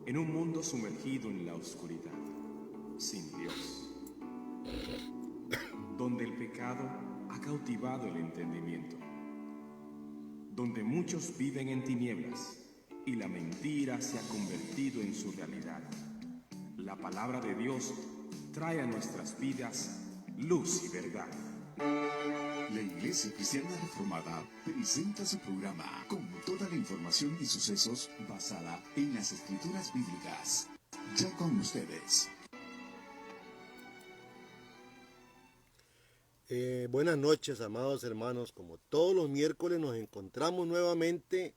en un mundo sumergido en la oscuridad, sin Dios, donde el pecado ha cautivado el entendimiento, donde muchos viven en tinieblas y la mentira se ha convertido en su realidad. La palabra de Dios trae a nuestras vidas luz y verdad. La Iglesia Cristiana Reformada presenta su programa con toda la información y sucesos basada en las Escrituras Bíblicas. Ya con ustedes. Buenas noches, amados hermanos. Como todos los miércoles nos encontramos nuevamente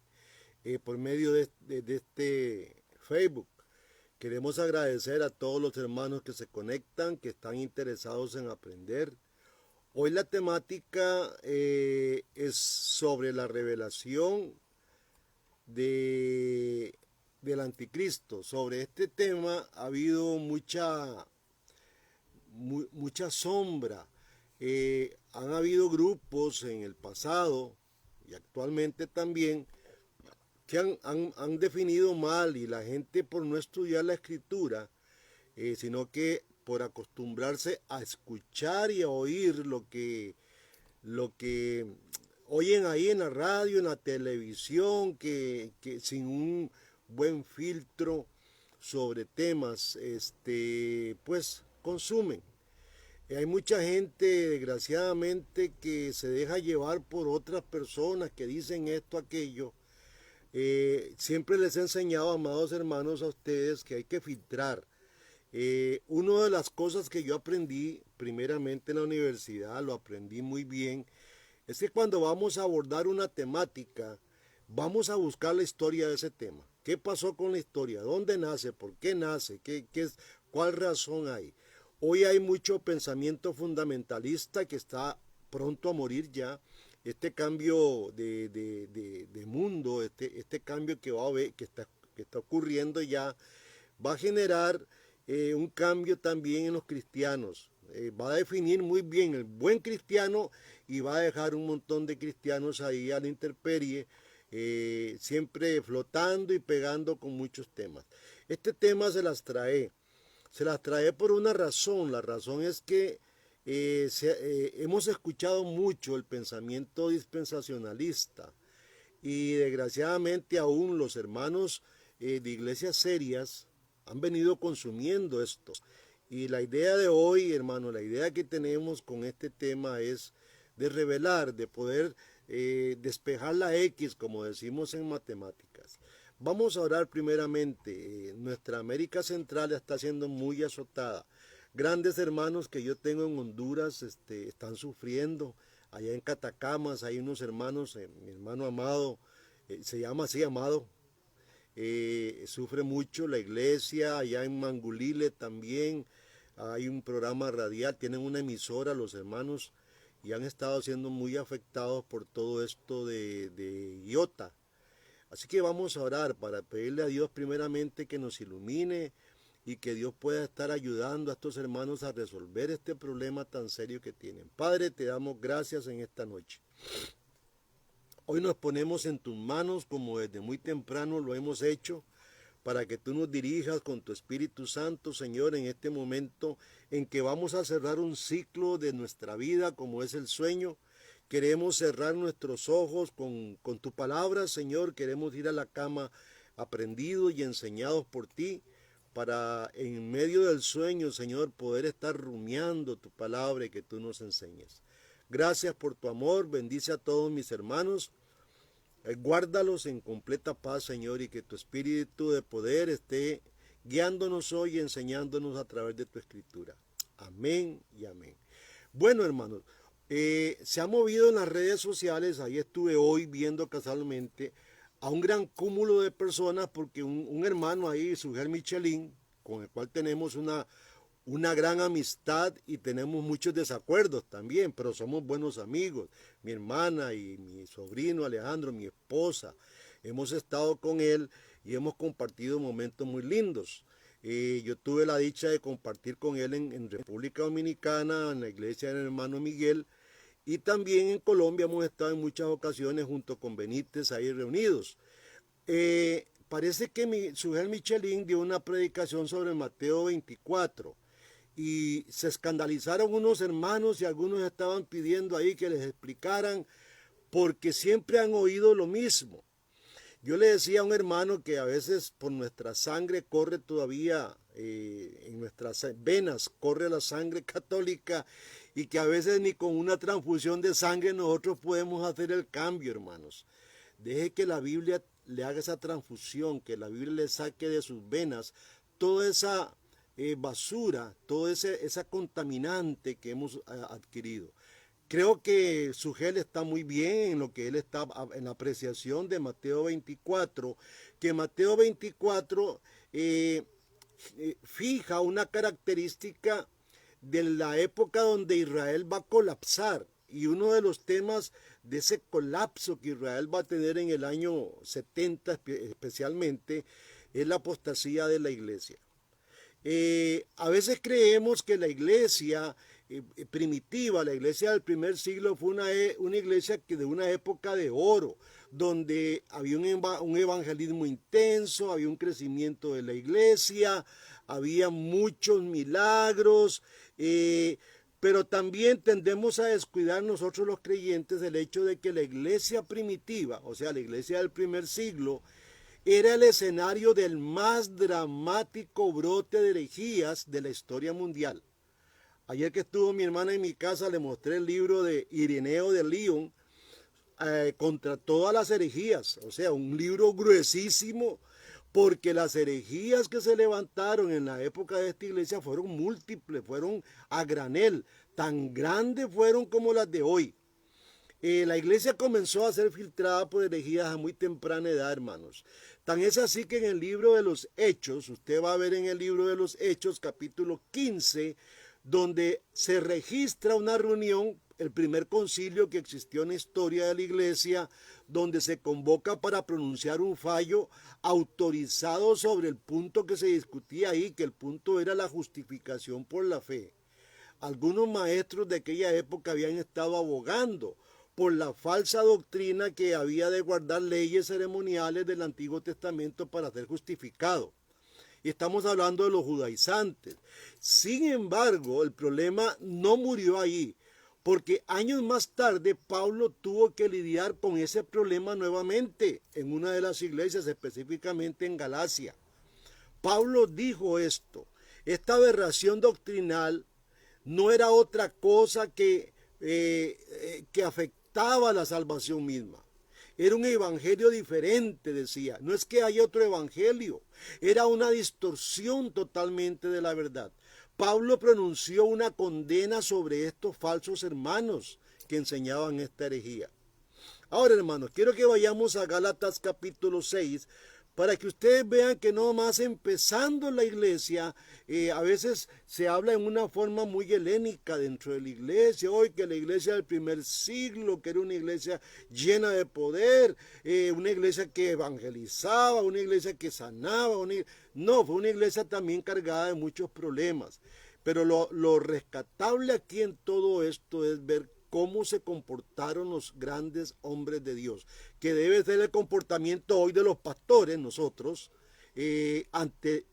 por medio de este Facebook. Queremos agradecer a todos los hermanos que se conectan, que están interesados en aprender. Hoy la temática es sobre la revelación del anticristo. Sobre este tema ha habido mucha sombra. Han habido grupos en el pasado y actualmente también que han definido mal, y la gente, por no estudiar la escritura, sino que por acostumbrarse a escuchar y a oír lo que oyen ahí en la radio, en la televisión, que sin un buen filtro sobre temas, pues consumen. Hay mucha gente, desgraciadamente, que se deja llevar por otras personas que dicen esto, aquello. Siempre les he enseñado, amados hermanos, a ustedes que hay que filtrar. Una de las cosas que yo aprendí primeramente en la universidad, lo aprendí muy bien, es que cuando vamos a abordar una temática, vamos a buscar la historia de ese tema. ¿Qué pasó con la historia? ¿Dónde nace? ¿Por qué nace? ¿Cuál razón hay? Hoy hay mucho pensamiento fundamentalista que está pronto a morir ya. Este cambio de mundo, este cambio que está ocurriendo ya, va a generar un cambio también en los cristianos. Va a definir muy bien el buen cristiano y va a dejar un montón de cristianos ahí a la intemperie, siempre flotando y pegando con muchos temas. Este tema se las trae por una razón. La razón es que hemos escuchado mucho el pensamiento dispensacionalista, y desgraciadamente aún los hermanos de iglesias serias han venido consumiendo esto. Y la idea de hoy, hermano, la idea que tenemos con este tema es de revelar, de poder despejar la X, como decimos en matemáticas. Vamos a orar primeramente. Nuestra América Central está siendo muy azotada. Grandes hermanos que yo tengo en Honduras están sufriendo. Allá en Catacamas hay unos hermanos, mi hermano Amado, se llama así Amado, sufre mucho. La iglesia. Allá en Mangulile también hay un programa radial, tienen una emisora los hermanos, y han estado siendo muy afectados por todo esto de IOTA. Así que vamos a orar para pedirle a Dios primeramente que nos ilumine y que Dios pueda estar ayudando a estos hermanos a resolver este problema tan serio que tienen. Padre, te damos gracias en esta noche. Hoy nos ponemos en tus manos, como desde muy temprano lo hemos hecho, para que tú nos dirijas con tu Espíritu Santo, Señor, en este momento en que vamos a cerrar un ciclo de nuestra vida, como es el sueño. Queremos cerrar nuestros ojos con tu palabra, Señor. Queremos ir a la cama aprendidos y enseñados por ti, para en medio del sueño, Señor, poder estar rumiando tu palabra y que tú nos enseñes. Gracias por tu amor. Bendice a todos mis hermanos. Guárdalos en completa paz, Señor, y que tu espíritu de poder esté guiándonos hoy y enseñándonos a través de tu escritura. Amén y amén. Bueno, hermanos, se ha movido en las redes sociales. Ahí estuve hoy viendo casualmente a un gran cúmulo de personas, porque un hermano ahí, Sugel Michelin, con el cual tenemos una gran amistad y tenemos muchos desacuerdos también, pero somos buenos amigos. Mi hermana y mi sobrino Alejandro, mi esposa, hemos estado con él y hemos compartido momentos muy lindos. Yo tuve la dicha de compartir con él en República Dominicana, en la iglesia del hermano Miguel, y también en Colombia hemos estado en muchas ocasiones junto con Benítez ahí reunidos. parece que Sujel Michelin dio una predicación sobre Mateo 24 y se escandalizaron unos hermanos y algunos estaban pidiendo ahí que les explicaran porque siempre han oído lo mismo. Yo le decía a un hermano que a veces por nuestra sangre corre todavía, en nuestras venas corre la sangre católica y que a veces ni con una transfusión de sangre nosotros podemos hacer el cambio, hermanos. Deje que la Biblia le haga esa transfusión, que la Biblia le saque de sus venas toda esa basura, toda esa contaminante que hemos adquirido. Creo que Sujel está muy bien en lo que él está, en la apreciación de Mateo 24, que Mateo 24 fija una característica de la época donde Israel va a colapsar. Y uno de los temas de ese colapso que Israel va a tener en el año 70 especialmente es la apostasía de la iglesia. A veces creemos que la iglesia primitiva, la iglesia del primer siglo fue una iglesia que de una época de oro, donde había un evangelismo intenso, había un crecimiento de la iglesia, había muchos milagros, pero también tendemos a descuidar nosotros los creyentes el hecho de que la iglesia primitiva, o sea, la iglesia del primer siglo, era el escenario del más dramático brote de herejías de la historia mundial. Ayer que estuvo mi hermana en mi casa le mostré el libro de Ireneo de Lyon contra todas las herejías, o sea, un libro gruesísimo, porque las herejías que se levantaron en la época de esta iglesia fueron múltiples, fueron a granel, tan grandes fueron como las de hoy. La iglesia comenzó a ser filtrada por herejías a muy temprana edad, hermanos. Tan es así que en el libro de los Hechos, usted va a ver en el libro de los Hechos, capítulo 15, donde se registra una reunión, el primer concilio que existió en la historia de la iglesia, donde se convoca para pronunciar un fallo autorizado sobre el punto que se discutía ahí, que el punto era la justificación por la fe. Algunos maestros de aquella época habían estado abogando por la falsa doctrina que había de guardar leyes ceremoniales del Antiguo Testamento para ser justificado. Y estamos hablando de los judaizantes. Sin embargo, el problema no murió allí, porque años más tarde Pablo tuvo que lidiar con ese problema nuevamente en una de las iglesias, específicamente en Galacia. Pablo dijo esto: esta aberración doctrinal no era otra cosa que afectaba la salvación misma. Era un evangelio diferente, decía. No es que haya otro evangelio. Era una distorsión totalmente de la verdad. Pablo pronunció una condena sobre estos falsos hermanos que enseñaban esta herejía. Ahora, hermanos, quiero que vayamos a Gálatas capítulo 6 para que ustedes vean que no más empezando la iglesia, a veces se habla en una forma muy helénica dentro de la iglesia. Hoy que la iglesia del primer siglo, que era una iglesia llena de poder, una iglesia que evangelizaba, una iglesia que sanaba, no, fue una iglesia también cargada de muchos problemas. Pero lo rescatable aquí en todo esto es ver cómo se comportaron los grandes hombres de Dios, que debe ser el comportamiento hoy de los pastores, nosotros, ante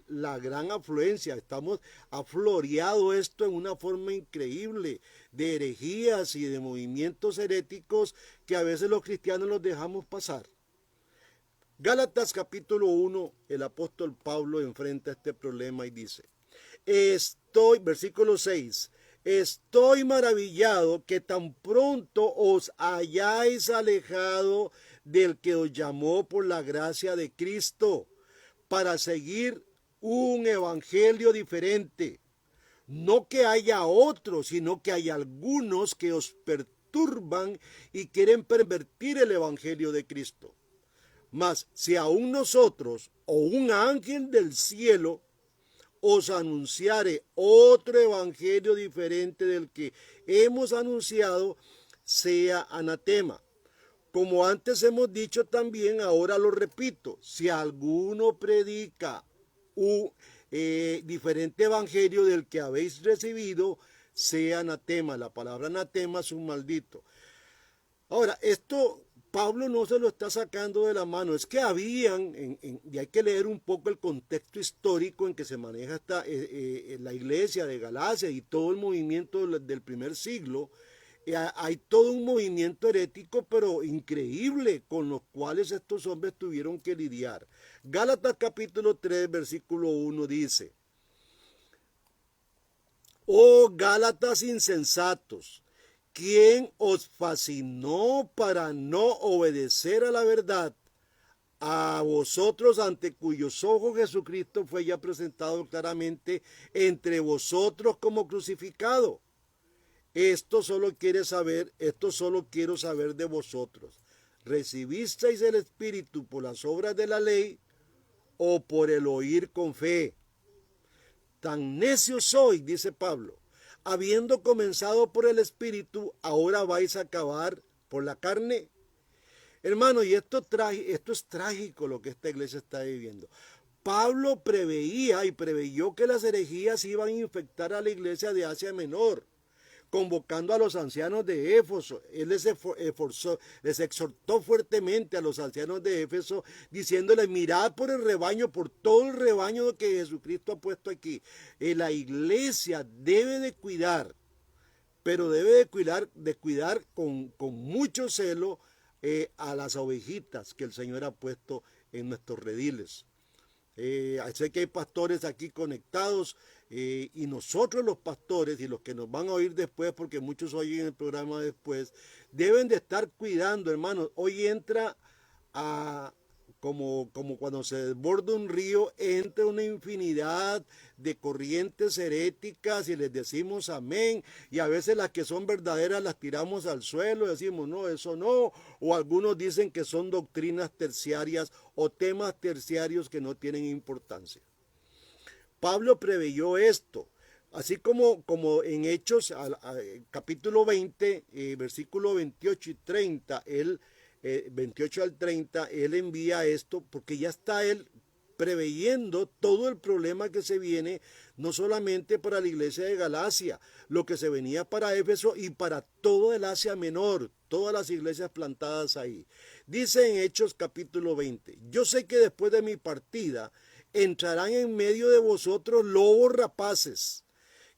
la gran afluencia. Estamos afloreado esto en una forma increíble de herejías y de movimientos heréticos que a veces los cristianos los dejamos pasar. Gálatas capítulo 1, el apóstol Pablo enfrenta este problema y dice, versículo 6, estoy maravillado que tan pronto os hayáis alejado del que os llamó por la gracia de Cristo para seguir un evangelio diferente. No que haya otro, sino que hay algunos que os perturban y quieren pervertir el evangelio de Cristo. Mas si aún nosotros o un ángel del cielo os anunciare otro evangelio diferente del que hemos anunciado, sea anatema. Como antes hemos dicho también, ahora lo repito, si alguno predica un diferente evangelio del que habéis recibido, sea anatema. La palabra anatema es un maldito. Ahora, Pablo no se lo está sacando de la mano, es que habían, y hay que leer un poco el contexto histórico en que se maneja la iglesia de Galacia y todo el movimiento del primer siglo. Hay todo un movimiento herético, pero increíble, con los cuales estos hombres tuvieron que lidiar. Gálatas capítulo 3, versículo 1 dice: oh Gálatas insensatos, ¿quién os fascinó para no obedecer a la verdad? A vosotros, ante cuyos ojos Jesucristo fue ya presentado claramente entre vosotros como crucificado. Esto solo quiero saber de vosotros. ¿Recibisteis el Espíritu por las obras de la ley o por el oír con fe? Tan necios sois, dice Pablo, habiendo comenzado por el Espíritu, ahora vais a acabar por la carne. Hermano, y esto es trágico lo que esta iglesia está viviendo. Pablo preveía y preveyó que las herejías iban a infectar a la iglesia de Asia Menor, convocando a los ancianos de Éfeso. Él les exhortó fuertemente a los ancianos de Éfeso, diciéndoles: mirad por el rebaño, por todo el rebaño que Jesucristo ha puesto aquí. La iglesia debe de cuidar, pero debe de cuidar con mucho celo a las ovejitas que el Señor ha puesto en nuestros rediles. Sé que hay pastores aquí conectados, y nosotros los pastores y los que nos van a oír después, porque muchos oyen el programa después, deben de estar cuidando, hermanos. Hoy entra como cuando se desborda un río, entra una infinidad de corrientes heréticas y les decimos amén, y a veces las que son verdaderas las tiramos al suelo y decimos no, eso no, o algunos dicen que son doctrinas terciarias o temas terciarios que no tienen importancia. Pablo preveyó esto, así como en Hechos capítulo 20, versículo 28 y 30, 28 al 30, él envía esto porque ya está él preveyendo todo el problema que se viene, no solamente para la iglesia de Galacia, lo que se venía para Éfeso y para todo el Asia Menor, todas las iglesias plantadas ahí. Dice en Hechos capítulo 20, yo sé que después de mi partida entrarán en medio de vosotros lobos rapaces,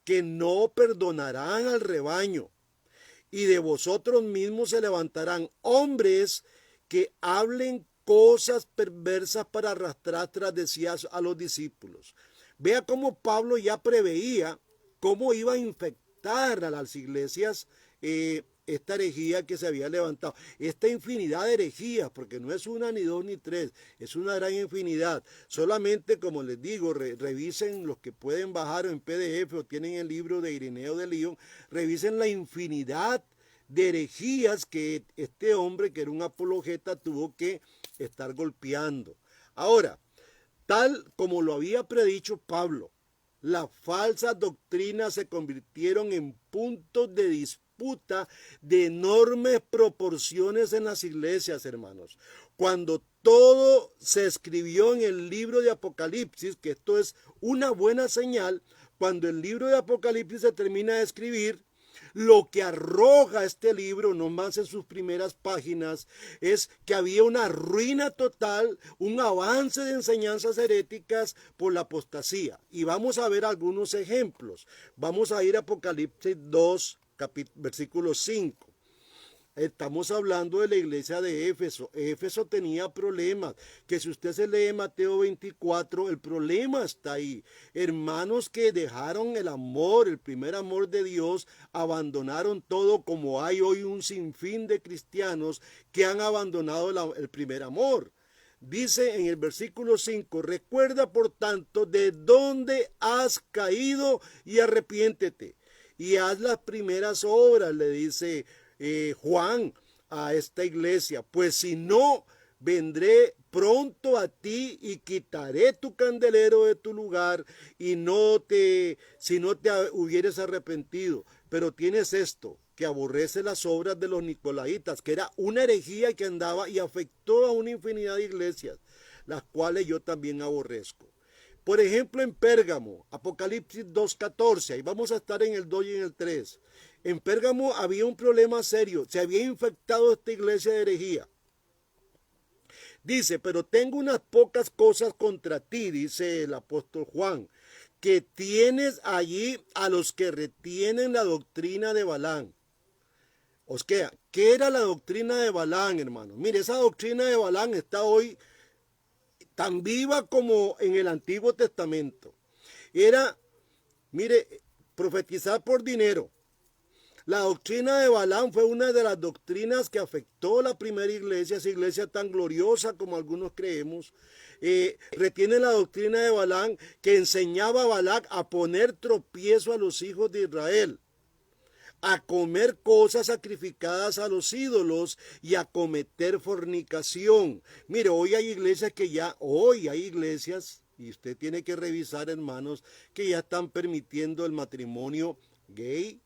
que no perdonarán al rebaño, y de vosotros mismos se levantarán hombres que hablen cosas perversas para arrastrar tras de sí a los discípulos. Vea cómo Pablo ya preveía cómo iba a infectar a las iglesias esta herejía que se había levantado, esta infinidad de herejías, porque no es una, ni dos, ni tres, es una gran infinidad. Solamente, como les digo, revisen los que pueden bajar en PDF o tienen el libro de Ireneo de León, revisen la infinidad de herejías que este hombre, que era un apologeta, tuvo que estar golpeando. Ahora, tal como lo había predicho Pablo, las falsas doctrinas se convirtieron en puntos de disputa de enormes proporciones en las iglesias, hermanos. Cuando todo se escribió en el libro de Apocalipsis, que esto es una buena señal, cuando el libro de Apocalipsis se termina de escribir, lo que arroja este libro, no más en sus primeras páginas, es que había una ruina total, un avance de enseñanzas heréticas por la apostasía. Y vamos a ver algunos ejemplos. Vamos a ir a Apocalipsis 2, versículo 5. Estamos hablando de la iglesia de Éfeso. Éfeso tenía problemas, que si usted se lee Mateo 24, el problema está ahí. Hermanos que dejaron el amor, el primer amor de Dios, abandonaron todo, como hay hoy un sinfín de cristianos que han abandonado el primer amor. Dice en el versículo 5, recuerda por tanto de dónde has caído y arrepiéntete y haz las primeras obras, le dice Juan a esta iglesia, pues si no, vendré pronto a ti y quitaré tu candelero de tu lugar y si no te hubieres arrepentido. Pero tienes esto, que aborrece las obras de los nicolaitas, que era una herejía que andaba y afectó a una infinidad de iglesias, las cuales yo también aborrezco. Por ejemplo, en Pérgamo, Apocalipsis 2:14, ahí vamos a estar en el 2 y en el 3. En Pérgamo había un problema serio, se había infectado esta iglesia de herejía. Dice, pero tengo unas pocas cosas contra ti, dice el apóstol Juan, que tienes allí a los que retienen la doctrina de Balaam. O sea, ¿qué era la doctrina de Balaam, hermano? Mire, esa doctrina de Balaam está hoy tan viva como en el Antiguo Testamento. Era, mire, profetizar por dinero. La doctrina de Balaam fue una de las doctrinas que afectó la primera iglesia, esa iglesia tan gloriosa como algunos creemos. Retiene la doctrina de Balaam que enseñaba a Balac a poner tropiezo a los hijos de Israel, a comer cosas sacrificadas a los ídolos y a cometer fornicación. Mire, hoy hay iglesias y usted tiene que revisar, hermanos, que ya están permitiendo el matrimonio gay,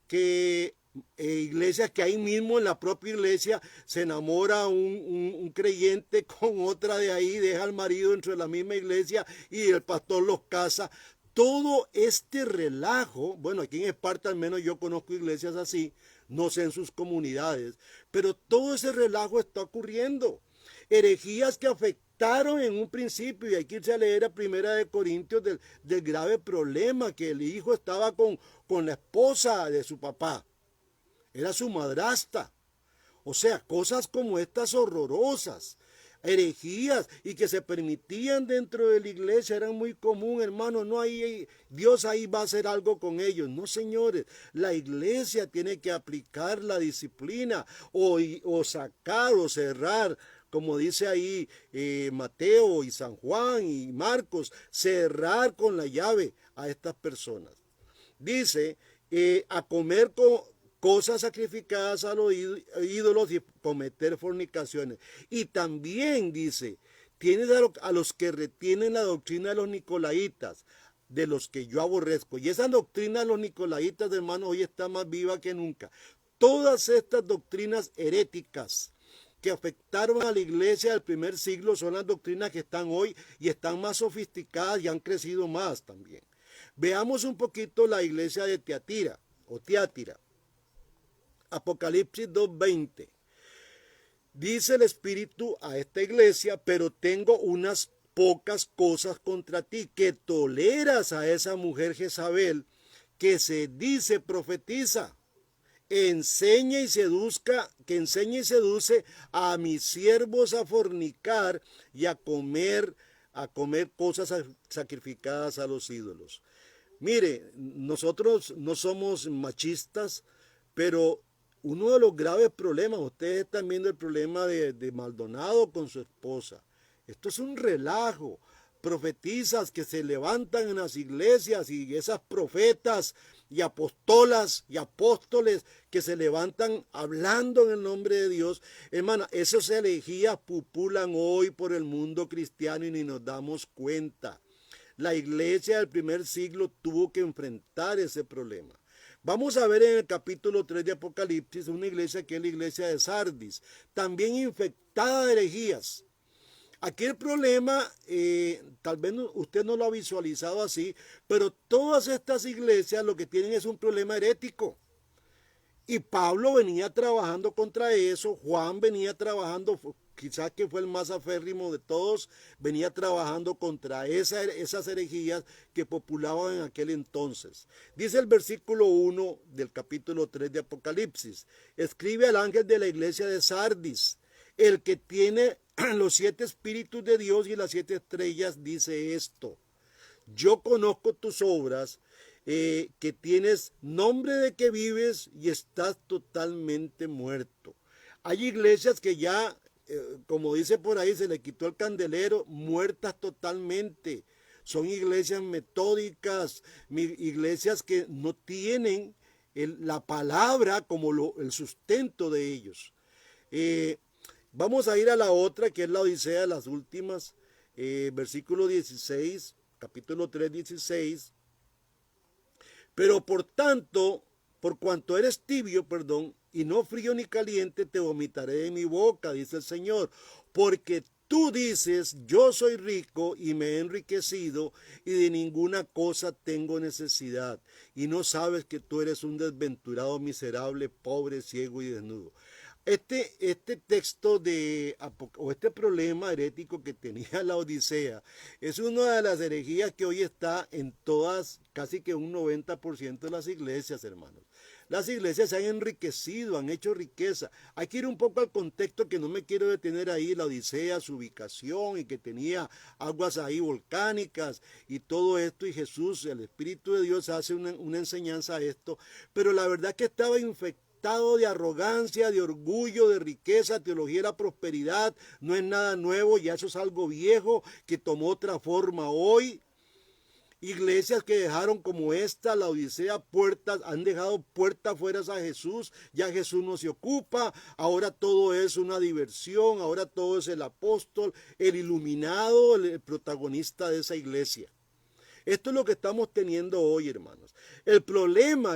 que iglesias que ahí mismo en la propia iglesia se enamora un creyente con otra de ahí, deja al marido dentro de la misma iglesia y el pastor los casa. Todo este relajo, bueno, aquí en Esparta al menos yo conozco iglesias así, no sé en sus comunidades, pero todo ese relajo está ocurriendo. Herejías que afectaron en un principio, y hay que irse a leer a Primera de Corintios del grave problema que el hijo estaba con la esposa de su papá. Era su madrastra. O sea, cosas como estas horrorosas, herejías y que se permitían dentro de la iglesia eran muy común, hermano. No hay, Dios ahí va a hacer algo con ellos. No, señores, la iglesia tiene que aplicar la disciplina o sacar o cerrar, como dice ahí Mateo y San Juan y Marcos, cerrar con la llave a estas personas. Dice, a comer cosas sacrificadas a los ídolos y cometer fornicaciones. Y también dice, tienes a los que retienen la doctrina de los nicolaitas, de los que yo aborrezco. Y esa doctrina de los nicolaitas, hermano, hoy está más viva que nunca. Todas estas doctrinas heréticas que afectaron a la iglesia del primer siglo son las doctrinas que están hoy y están más sofisticadas y han crecido más también. Veamos un poquito la iglesia de Tiatira o Tiatira. Apocalipsis 2:20. Dice el Espíritu a esta iglesia, pero tengo unas pocas cosas contra ti, que toleras a esa mujer Jezabel, que se dice profetiza, que enseña y seduce a mis siervos a fornicar y a comer cosas sacrificadas a los ídolos. Mire, nosotros no somos machistas, pero uno de los graves problemas, ustedes están viendo el problema de Maldonado con su esposa. Esto es un relajo. Profetizas que se levantan en las iglesias y esas profetas y apostolas y apóstoles que se levantan hablando en el nombre de Dios. Hermana, esas herejías pupulan hoy por el mundo cristiano y ni nos damos cuenta. La iglesia del primer siglo tuvo que enfrentar ese problema. Vamos a ver en el capítulo 3 de Apocalipsis una iglesia que es la iglesia de Sardis, también infectada de herejías. Aquí el problema, tal vez usted no lo ha visualizado así, pero todas estas iglesias lo que tienen es un problema herético. Y Pablo venía trabajando contra eso, Juan venía trabajando, quizás que fue el más aférrimo de todos, venía trabajando contra esas herejías que populaban en aquel entonces. Dice el versículo 1 del capítulo 3 de Apocalipsis, escribe al ángel de la iglesia de Sardis, el que tiene los 7 espíritus de Dios y las 7 estrellas, dice esto: yo conozco tus obras, que tienes nombre de que vives y estás totalmente muerto. Hay iglesias que ya, como dice por ahí, se le quitó el candelero, muertas totalmente. Son iglesias metódicas, iglesias que no tienen la palabra como el sustento de ellos. Vamos a ir a la otra, que es la Odisea de las últimas, versículo 16, capítulo 3, 16. Pero por cuanto eres tibio, y no frío ni caliente, te vomitaré de mi boca, dice el Señor. Porque tú dices, yo soy rico y me he enriquecido y de ninguna cosa tengo necesidad. Y no sabes que tú eres un desventurado, miserable, pobre, ciego y desnudo. Este texto o este problema herético que tenía la Odisea es una de las herejías que hoy está en todas, casi que un 90% de las iglesias, hermanos. Las iglesias se han enriquecido, han hecho riqueza. Hay que ir un poco al contexto, que no me quiero detener ahí, la Odisea, su ubicación y que tenía aguas ahí volcánicas y todo esto, y Jesús, el Espíritu de Dios, hace una enseñanza a esto, pero la verdad que estaba infectado de arrogancia, de orgullo, de riqueza, teología de la prosperidad. No es nada nuevo, ya eso es algo viejo que tomó otra forma hoy. Iglesias que dejaron como esta, la Odisea, puertas, han dejado puertas fuera a Jesús, ya Jesús no se ocupa, ahora todo es una diversión, ahora todo es el apóstol, el iluminado, el protagonista de esa iglesia. Esto es lo que estamos teniendo hoy, hermanos. El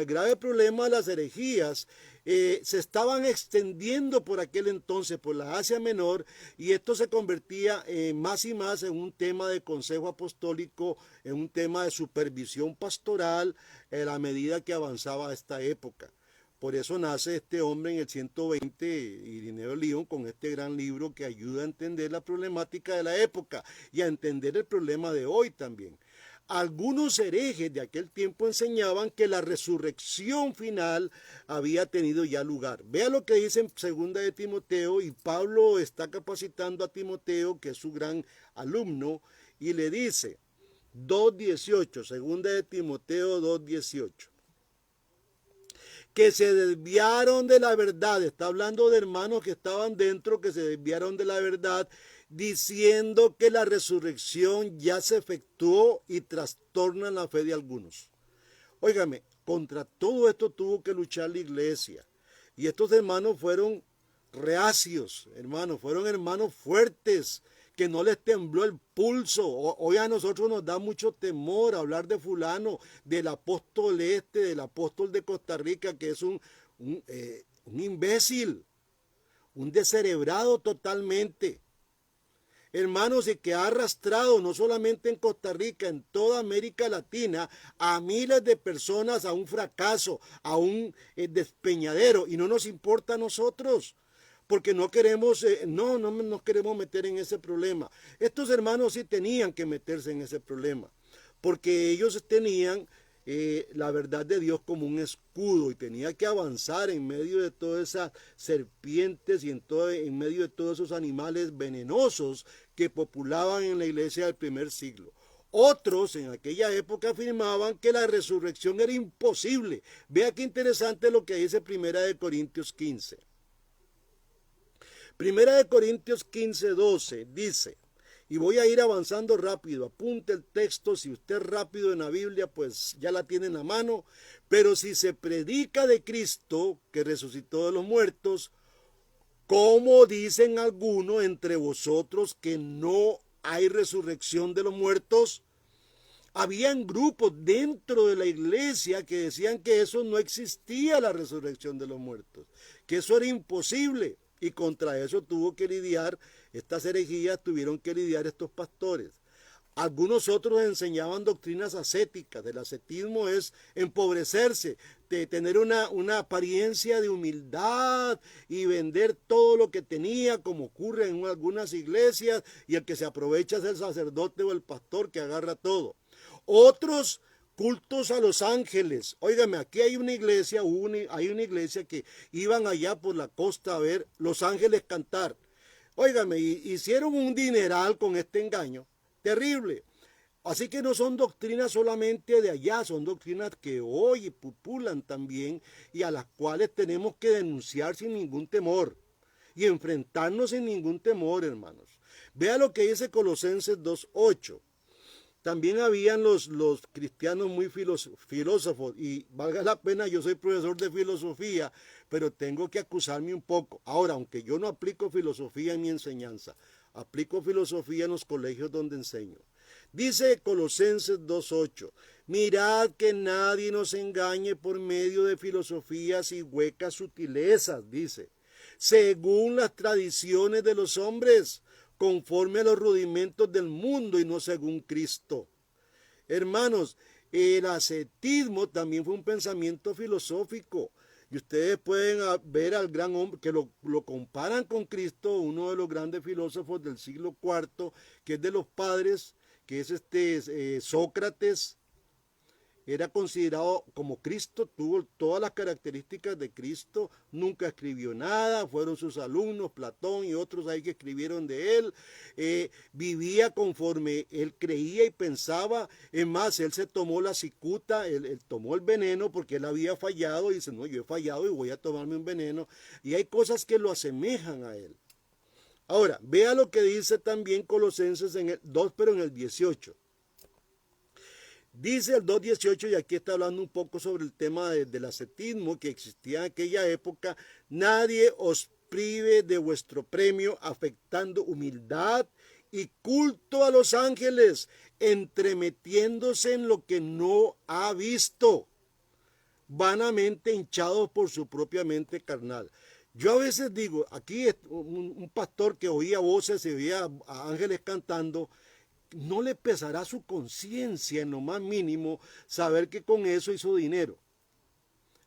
grave problema de las herejías se estaban extendiendo por aquel entonces, por la Asia Menor, y esto se convertía más y más en un tema de consejo apostólico, en un tema de supervisión pastoral, a la medida que avanzaba esta época. Por eso nace este hombre en el 120, Irineo de Lyon, con este gran libro que ayuda a entender la problemática de la época y a entender el problema de hoy también. Algunos herejes de aquel tiempo enseñaban que la resurrección final había tenido ya lugar. Vea lo que dice en 2 de Timoteo, y Pablo está capacitando a Timoteo, que es su gran alumno, y le dice, 2:18, 2 de Timoteo 2:18. Que se desviaron de la verdad. Está hablando de hermanos que estaban dentro, que se desviaron de la verdad, diciendo que la resurrección ya se efectuó y trastornan la fe de algunos. Óigame, contra todo esto tuvo que luchar la iglesia. Y estos hermanos fueron reacios, hermanos, fueron hermanos fuertes, que no les tembló el pulso. Hoy a nosotros nos da mucho temor hablar de fulano, del apóstol del apóstol de Costa Rica, que es un imbécil, un descerebrado totalmente. Hermanos, y que ha arrastrado no solamente en Costa Rica, en toda América Latina, a miles de personas a un fracaso, a un despeñadero, y no nos importa a nosotros, porque no queremos, no nos queremos meter en ese problema. Estos hermanos sí tenían que meterse en ese problema, porque ellos tenían la verdad de Dios como un escudo, y tenía que avanzar en medio de todas esas serpientes y en medio de todos esos animales venenosos que populaban en la iglesia del primer siglo. Otros en aquella época afirmaban que la resurrección era imposible. Vea qué interesante lo que dice 1 Corintios 15. 1 Corintios 15:12 dice, y voy a ir avanzando rápido, apunte el texto, si usted es rápido en la Biblia, pues ya la tiene en la mano, pero si se predica de Cristo, que resucitó de los muertos, ¿cómo dicen algunos entre vosotros que no hay resurrección de los muertos? Habían grupos dentro de la iglesia que decían que eso no existía, la resurrección de los muertos, que eso era imposible. Y contra eso tuvo que lidiar, estas herejías tuvieron que lidiar estos pastores. Algunos otros enseñaban doctrinas ascéticas. El ascetismo es empobrecerse, de tener una apariencia de humildad y vender todo lo que tenía, como ocurre en algunas iglesias, y el que se aprovecha es el sacerdote o el pastor que agarra todo. Otros cultos a los ángeles. Óigame, aquí hay una iglesia, que iban allá por la costa a ver los ángeles cantar. Óigame, hicieron un dineral con este engaño. Terrible. Así que no son doctrinas solamente de allá, son doctrinas que hoy populan también y a las cuales tenemos que denunciar sin ningún temor y enfrentarnos sin ningún temor, hermanos. Vea lo que dice Colosenses 2:8. También habían los cristianos muy filósofos, y valga la pena, yo soy profesor de filosofía, pero tengo que acusarme un poco. Ahora, aunque yo no aplico filosofía en mi enseñanza, aplico filosofía en los colegios donde enseño. Dice Colosenses 2:8, mirad que nadie nos engañe por medio de filosofías y huecas sutilezas, dice, según las tradiciones de los hombres, conforme a los rudimentos del mundo y no según Cristo. Hermanos, el ascetismo también fue un pensamiento filosófico, Y ustedes pueden ver al gran hombre, que lo comparan con Cristo, uno de los grandes filósofos del siglo IV, que es de los padres, que es Sócrates. Era considerado como Cristo, tuvo todas las características de Cristo, nunca escribió nada, fueron sus alumnos, Platón y otros ahí que escribieron de él, vivía conforme él creía y pensaba. Es más, él se tomó la cicuta, él tomó el veneno porque él había fallado y dice, no, yo he fallado y voy a tomarme un veneno, y hay cosas que lo asemejan a él. Ahora, vea lo que dice también Colosenses en el 2, pero en el 18. Dice el 2.18, y aquí está hablando un poco sobre el tema del ascetismo que existía en aquella época. Nadie os prive de vuestro premio, afectando humildad y culto a los ángeles, entremetiéndose en lo que no ha visto, vanamente hinchados por su propia mente carnal. Yo a veces digo, aquí un pastor que oía voces y oía a ángeles cantando, no le pesará su conciencia en lo más mínimo saber que con eso hizo dinero.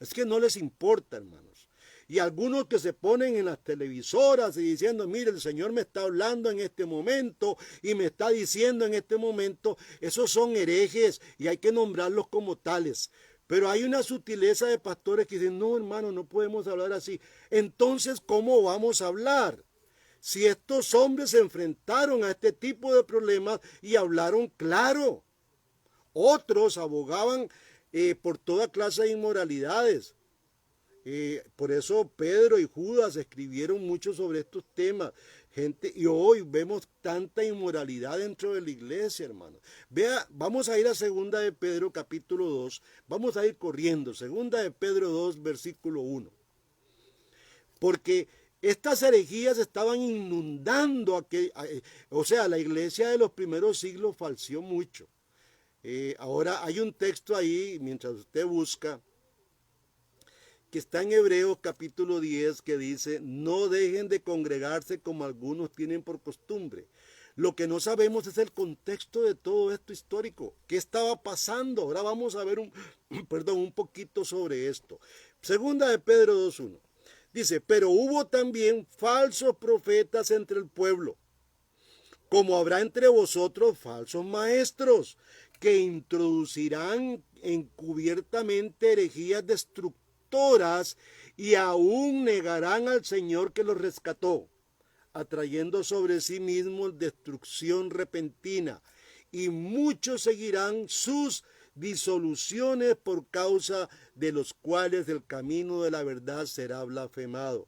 Es que no les importa, hermanos. Y algunos que se ponen en las televisoras y diciendo, mire, el Señor me está hablando en este momento y me está diciendo en este momento, esos son herejes y hay que nombrarlos como tales. Pero hay una sutileza de pastores que dicen, no, hermano, no podemos hablar así. Entonces, ¿cómo vamos a hablar? Si estos hombres se enfrentaron a este tipo de problemas y hablaron claro. Otros abogaban por toda clase de inmoralidades. Por eso Pedro y Judas escribieron mucho sobre estos temas. Y hoy vemos tanta inmoralidad dentro de la iglesia, hermano. Vea, vamos a ir a 2 de Pedro capítulo 2. Vamos a ir corriendo. 2 de Pedro 2, versículo 1. Porque estas herejías estaban inundando la iglesia de los primeros siglos falseó mucho. Ahora hay un texto ahí, mientras usted busca, que está en Hebreos capítulo 10, que dice, no dejen de congregarse como algunos tienen por costumbre. Lo que no sabemos es el contexto de todo esto histórico. ¿Qué estaba pasando? Ahora vamos a ver un poquito sobre esto. 2 de Pedro 2:1. Dice, pero hubo también falsos profetas entre el pueblo, como habrá entre vosotros falsos maestros, que introducirán encubiertamente herejías destructoras y aún negarán al Señor que los rescató, atrayendo sobre sí mismos destrucción repentina, y muchos seguirán sus disoluciones, por causa de los cuales el camino de la verdad será blasfemado.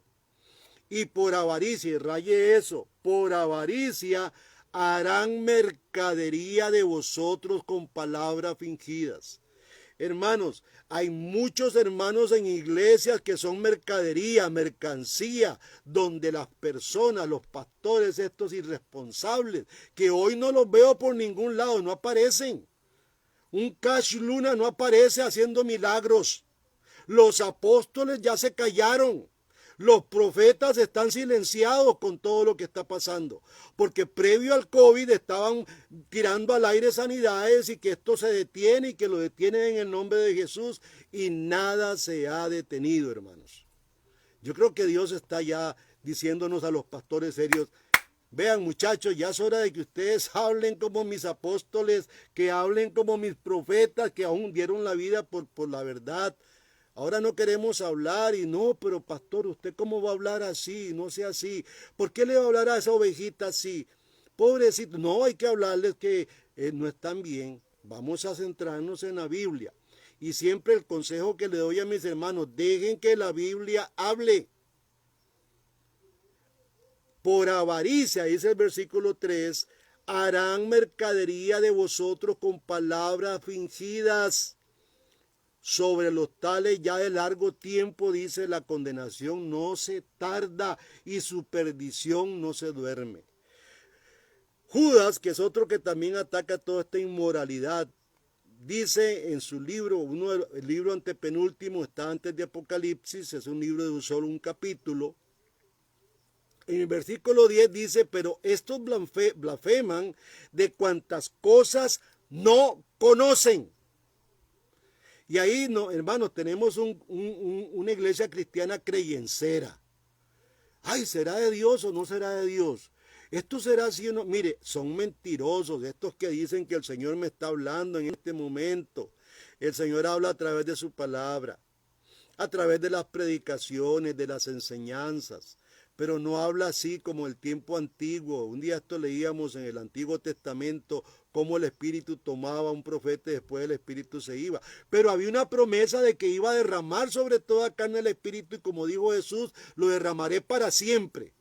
Y por avaricia, y raye eso, por avaricia harán mercadería de vosotros con palabras fingidas. Hermanos, hay muchos hermanos en iglesias que son mercadería, mercancía, donde las personas, los pastores, estos irresponsables, que hoy no los veo por ningún lado, no aparecen. Un Cash Luna no aparece haciendo milagros. Los apóstoles ya se callaron. Los profetas están silenciados con todo lo que está pasando. Porque previo al COVID estaban tirando al aire sanidades y que esto se detiene y que lo detienen en el nombre de Jesús. Y nada se ha detenido, hermanos. Yo creo que Dios está ya diciéndonos a los pastores serios, vean, muchachos, ya es hora de que ustedes hablen como mis apóstoles, que hablen como mis profetas, que aún dieron la vida por la verdad. Ahora no queremos hablar y no, pero pastor, ¿usted cómo va a hablar así? No sea así. ¿Por qué le va a hablar a esa ovejita así? Pobrecito, no, hay que hablarles que no están bien. Vamos a centrarnos en la Biblia. Y siempre el consejo que le doy a mis hermanos, dejen que la Biblia hable. Por avaricia, dice el versículo 3, harán mercadería de vosotros con palabras fingidas. Sobre los tales ya de largo tiempo, dice, la condenación no se tarda y su perdición no se duerme. Judas, que es otro que también ataca toda esta inmoralidad, dice en su libro, el libro antepenúltimo está antes de Apocalipsis, es un libro de solo un capítulo. En el versículo 10 dice, pero estos blasfeman de cuantas cosas no conocen. Y ahí, no, hermanos, tenemos una iglesia cristiana creyencera. Ay, ¿será de Dios o no será de Dios? Esto será así o no. Mire, son mentirosos estos que dicen que el Señor me está hablando en este momento. El Señor habla a través de su palabra, a través de las predicaciones, de las enseñanzas, pero no habla así como el tiempo antiguo. Un día esto leíamos en el Antiguo Testamento cómo el Espíritu tomaba a un profeta y después el Espíritu se iba. Pero había una promesa de que iba a derramar sobre toda carne el Espíritu y como dijo Jesús, lo derramaré para siempre.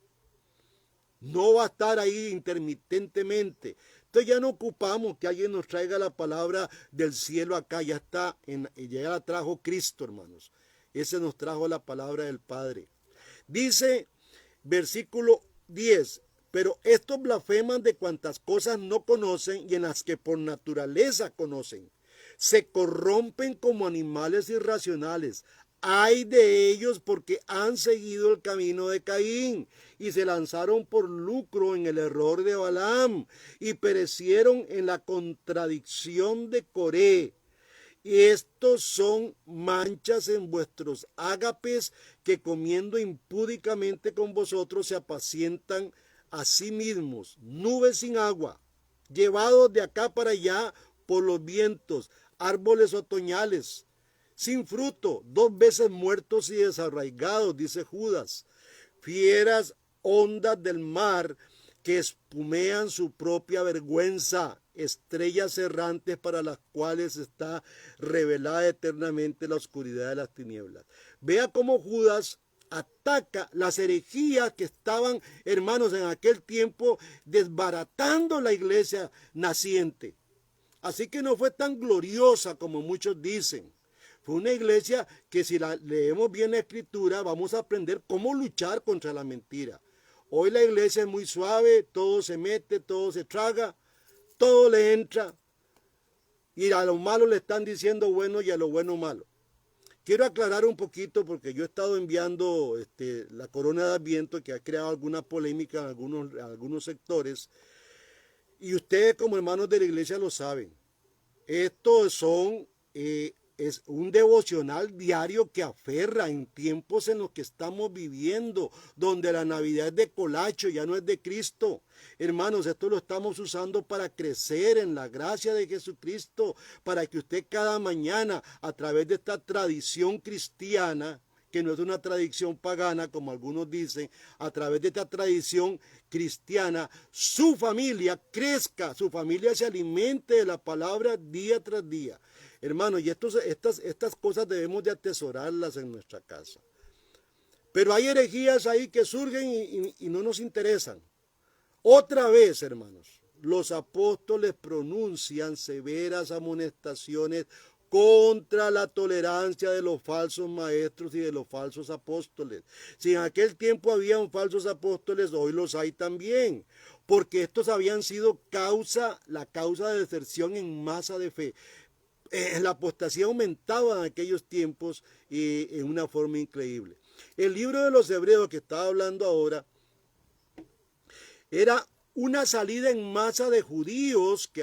No va a estar ahí intermitentemente. Entonces ya no ocupamos que alguien nos traiga la palabra del cielo acá, ya está, ya la trajo Cristo, hermanos. Ese nos trajo la palabra del Padre. Dice, versículo 10, pero estos blasfeman de cuantas cosas no conocen y en las que por naturaleza conocen. Se corrompen como animales irracionales. Ay de ellos porque han seguido el camino de Caín y se lanzaron por lucro en el error de Balaam y perecieron en la contradicción de Coré. Y estos son manchas en vuestros ágapes que comiendo impúdicamente con vosotros se apacientan a sí mismos, nubes sin agua, llevados de acá para allá por los vientos, árboles otoñales, sin fruto, 2 veces muertos y desarraigados, dice Judas, fieras ondas del mar que espumean su propia vergüenza, estrellas errantes para las cuales está revelada eternamente la oscuridad de las tinieblas. Vea cómo Judas ataca las herejías que estaban, hermanos, en aquel tiempo desbaratando la iglesia naciente. Así que no fue tan gloriosa como muchos dicen. Fue una iglesia que si leemos bien la escritura vamos a aprender cómo luchar contra la mentira. Hoy la iglesia es muy suave, todo se mete, todo se traga, todo le entra. Y a lo malo le están diciendo bueno y a lo bueno malo. Quiero aclarar un poquito porque yo he estado enviando la corona de Adviento que ha creado alguna polémica en algunos sectores. Y ustedes como hermanos de la iglesia lo saben. Estos son... es un devocional diario que aferra en tiempos en los que estamos viviendo, donde la Navidad es de colacho, ya no es de Cristo. Hermanos, esto lo estamos usando para crecer en la gracia de Jesucristo, para que usted cada mañana, a través de esta tradición cristiana, que no es una tradición pagana, como algunos dicen, a través de esta tradición cristiana, su familia crezca, su familia se alimente de la palabra día tras día. Hermanos, y estas cosas debemos de atesorarlas en nuestra casa. Pero hay herejías ahí que surgen y no nos interesan. Otra vez, hermanos, los apóstoles pronuncian severas amonestaciones contra la tolerancia de los falsos maestros y de los falsos apóstoles. Si en aquel tiempo habían falsos apóstoles, hoy los hay también, porque estos habían sido la causa de deserción en masa de fe. La apostasía aumentaba en aquellos tiempos en una forma increíble. El libro de los Hebreos que estaba hablando ahora era una salida en masa de judíos que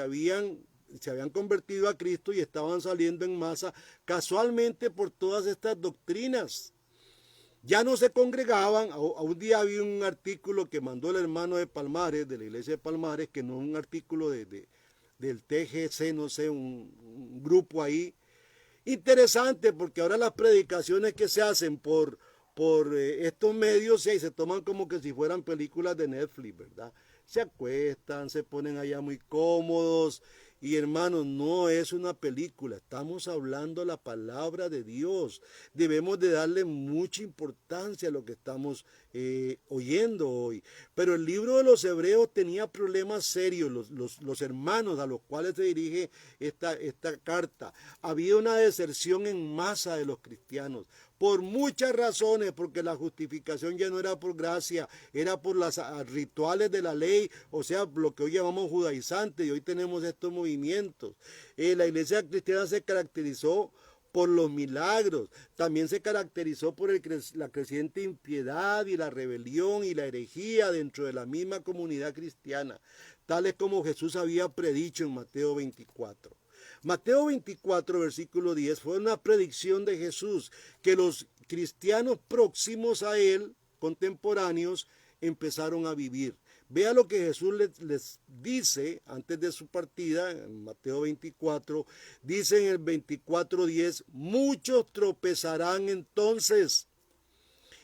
se habían convertido a Cristo y estaban saliendo en masa casualmente por todas estas doctrinas. Ya no se congregaban. A un día había un artículo que mandó el hermano de Palmares, de la iglesia de Palmares, que no es un artículo del TGC, no sé, un grupo ahí. Interesante porque ahora las predicaciones que se hacen por estos medios se toman como que si fueran películas de Netflix, ¿verdad? Se acuestan, se ponen allá muy cómodos. Y hermanos, no es una película, estamos hablando la palabra de Dios. Debemos de darle mucha importancia a lo que estamos oyendo hoy. Pero el libro de los Hebreos tenía problemas serios, los hermanos a los cuales se dirige esta carta. Había una deserción en masa de los cristianos. Por muchas razones, porque la justificación ya no era por gracia, era por los rituales de la ley, o sea, lo que hoy llamamos judaizantes, y hoy tenemos estos movimientos. La iglesia cristiana se caracterizó por los milagros, también se caracterizó por la creciente impiedad y la rebelión y la herejía dentro de la misma comunidad cristiana, tales como Jesús había predicho en Mateo 24. Mateo 24, versículo 10, fue una predicción de Jesús, que los cristianos próximos a él, contemporáneos, empezaron a vivir. Vea lo que Jesús les dice antes de su partida, en Mateo 24, dice en el 24:10, muchos tropezarán entonces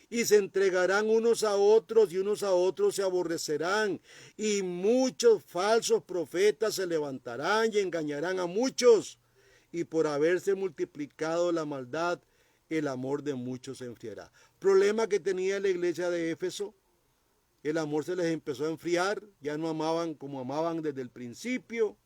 y se entregarán unos a otros y unos a otros se aborrecerán y muchos falsos profetas se levantarán y engañarán a muchos y por haberse multiplicado la maldad, el amor de muchos se enfriará. Problema que tenía la iglesia de Éfeso. El amor se les empezó a enfriar, ya no amaban como amaban desde el principio,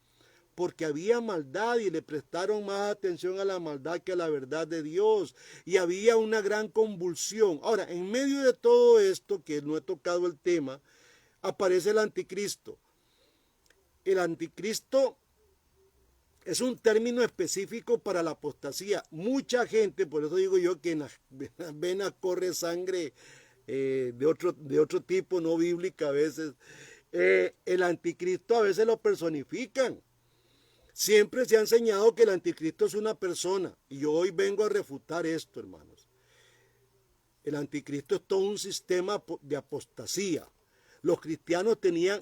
porque había maldad y le prestaron más atención a la maldad que a la verdad de Dios, y había una gran convulsión. Ahora, en medio de todo esto, que no he tocado el tema, aparece el anticristo. El anticristo es un término específico para la apostasía. Mucha gente, por eso digo yo que en las venas corre sangre de otro tipo, no bíblica a veces. El anticristo a veces lo personifican. Siempre se ha enseñado que el anticristo es una persona. Y yo hoy vengo a refutar esto, hermanos. El anticristo es todo un sistema de apostasía. Los cristianos tenían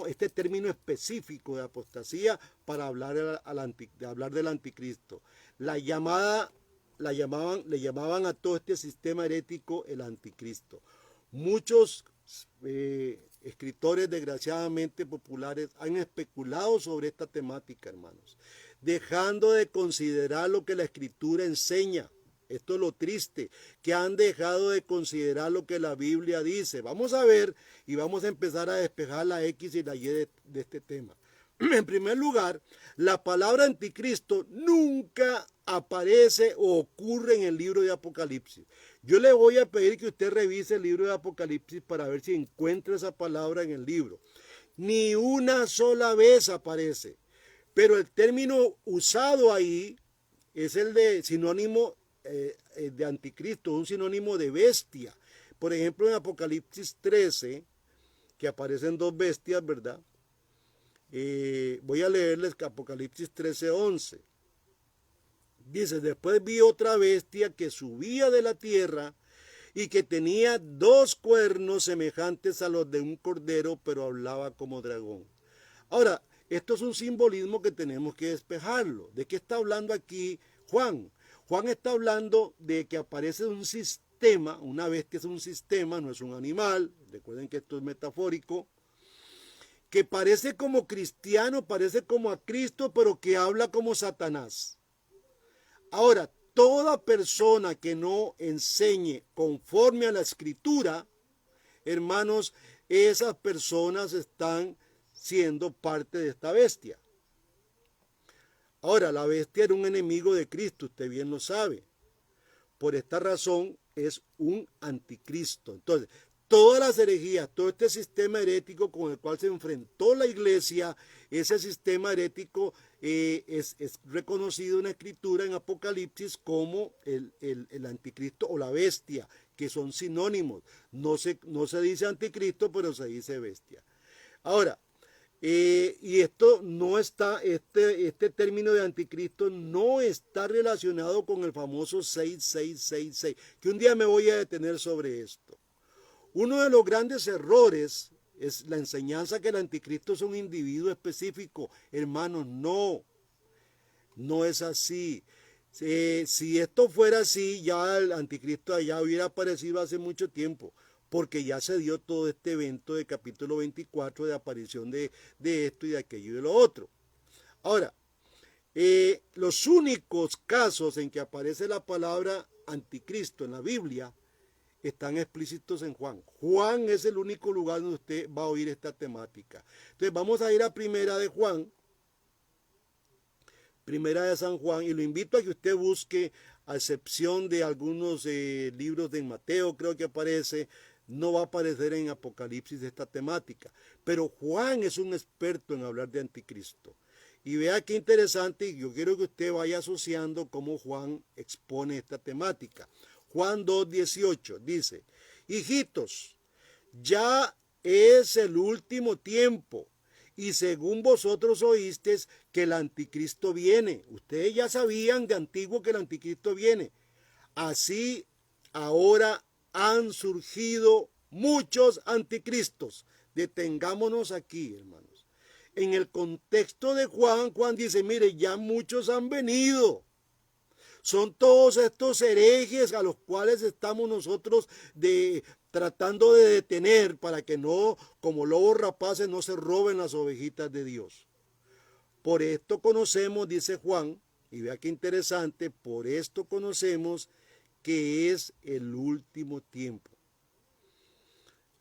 este término específico de apostasía para hablar del anticristo. Le llamaban a todo este sistema herético el anticristo. Muchos escritores desgraciadamente populares han especulado sobre esta temática, hermanos, dejando de considerar lo que la escritura enseña. Esto es lo triste, que han dejado de considerar lo que la Biblia dice. Vamos a ver y vamos a empezar a despejar la X y la Y de este tema. En primer lugar, la palabra anticristo nunca aparece o ocurre en el libro de Apocalipsis. Yo le voy a pedir que usted revise el libro de Apocalipsis para ver si encuentra esa palabra en el libro. Ni una sola vez aparece, pero el término usado ahí es el de sinónimo de anticristo, un sinónimo de bestia. Por ejemplo, en Apocalipsis 13, que aparecen dos bestias, ¿verdad? Voy a leerles Apocalipsis 13:11. Dice, después vi otra bestia que subía de la tierra y que tenía 2 cuernos semejantes a los de un cordero, pero hablaba como dragón. Ahora, esto es un simbolismo que tenemos que despejarlo. ¿De qué está hablando aquí Juan? Juan está hablando de que aparece un sistema, una bestia es un sistema, no es un animal, recuerden que esto es metafórico, que parece como cristiano, parece como a Cristo, pero que habla como Satanás. Ahora, toda persona que no enseñe conforme a la Escritura, hermanos, esas personas están siendo parte de esta bestia. Ahora, la bestia era un enemigo de Cristo, usted bien lo sabe. Por esta razón es un anticristo. Entonces, todas las herejías, todo este sistema herético con el cual se enfrentó la iglesia, ese sistema herético es reconocido en la Escritura, en Apocalipsis, como el anticristo o la bestia, que son sinónimos. No se dice anticristo, pero se dice bestia. Ahora, y esto no está, este término de anticristo no está relacionado con el famoso 6666, que un día me voy a detener sobre esto. Uno de los grandes errores es la enseñanza que el anticristo es un individuo específico. Hermanos, no es así. Si esto fuera así, ya el anticristo allá hubiera aparecido hace mucho tiempo, porque ya se dio todo este evento de capítulo 24 de aparición de esto y de aquello y de lo otro. Ahora, los únicos casos en que aparece la palabra anticristo en la Biblia están explícitos en Juan. Juan es el único lugar donde usted va a oír esta temática. Entonces vamos a ir a Primera de Juan, Primera de San Juan, y lo invito a que usted busque, a excepción de algunos libros de Mateo, creo que aparece, no va a aparecer en Apocalipsis esta temática. Pero Juan es un experto en hablar de anticristo. Y vea qué interesante, y yo quiero que usted vaya asociando cómo Juan expone esta temática. Juan 2:18 dice, hijitos, ya es el último tiempo y según vosotros oísteis que el anticristo viene. Ustedes ya sabían de antiguo que el anticristo viene. Así ahora han surgido muchos anticristos. Detengámonos aquí, hermanos. En el contexto de Juan, Juan dice, mire, ya muchos han venido. Son todos estos herejes a los cuales estamos nosotros tratando de detener para que no, como lobos rapaces, no se roben las ovejitas de Dios. Por esto conocemos, dice Juan, y vea qué interesante, por esto conocemos que es el último tiempo.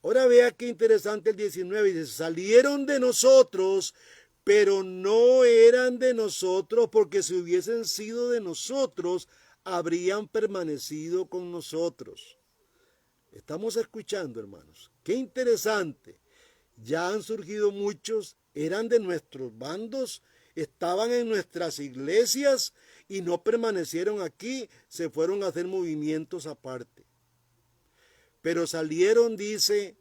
Ahora vea qué interesante el 19, dice, salieron de nosotros, pero no eran de nosotros, porque si hubiesen sido de nosotros, habrían permanecido con nosotros. Estamos escuchando, hermanos. Qué interesante. Ya han surgido muchos, eran de nuestros bandos, estaban en nuestras iglesias y no permanecieron aquí, se fueron a hacer movimientos aparte. Pero salieron, dice,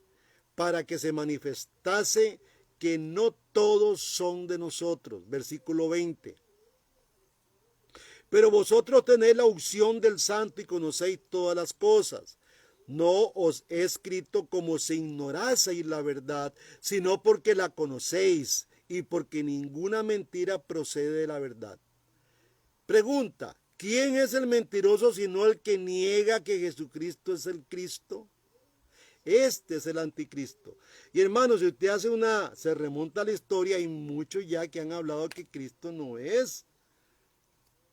para que se manifestase que no todos son de nosotros. Versículo 20. Pero vosotros tenéis la unción del Santo y conocéis todas las cosas. No os he escrito como si ignoraseis la verdad, sino porque la conocéis y porque ninguna mentira procede de la verdad. Pregunta, ¿quién es el mentiroso sino el que niega que Jesucristo es el Cristo? Este es el anticristo. Y hermanos, si usted se remonta a la historia, hay muchos ya que han hablado que Cristo no es.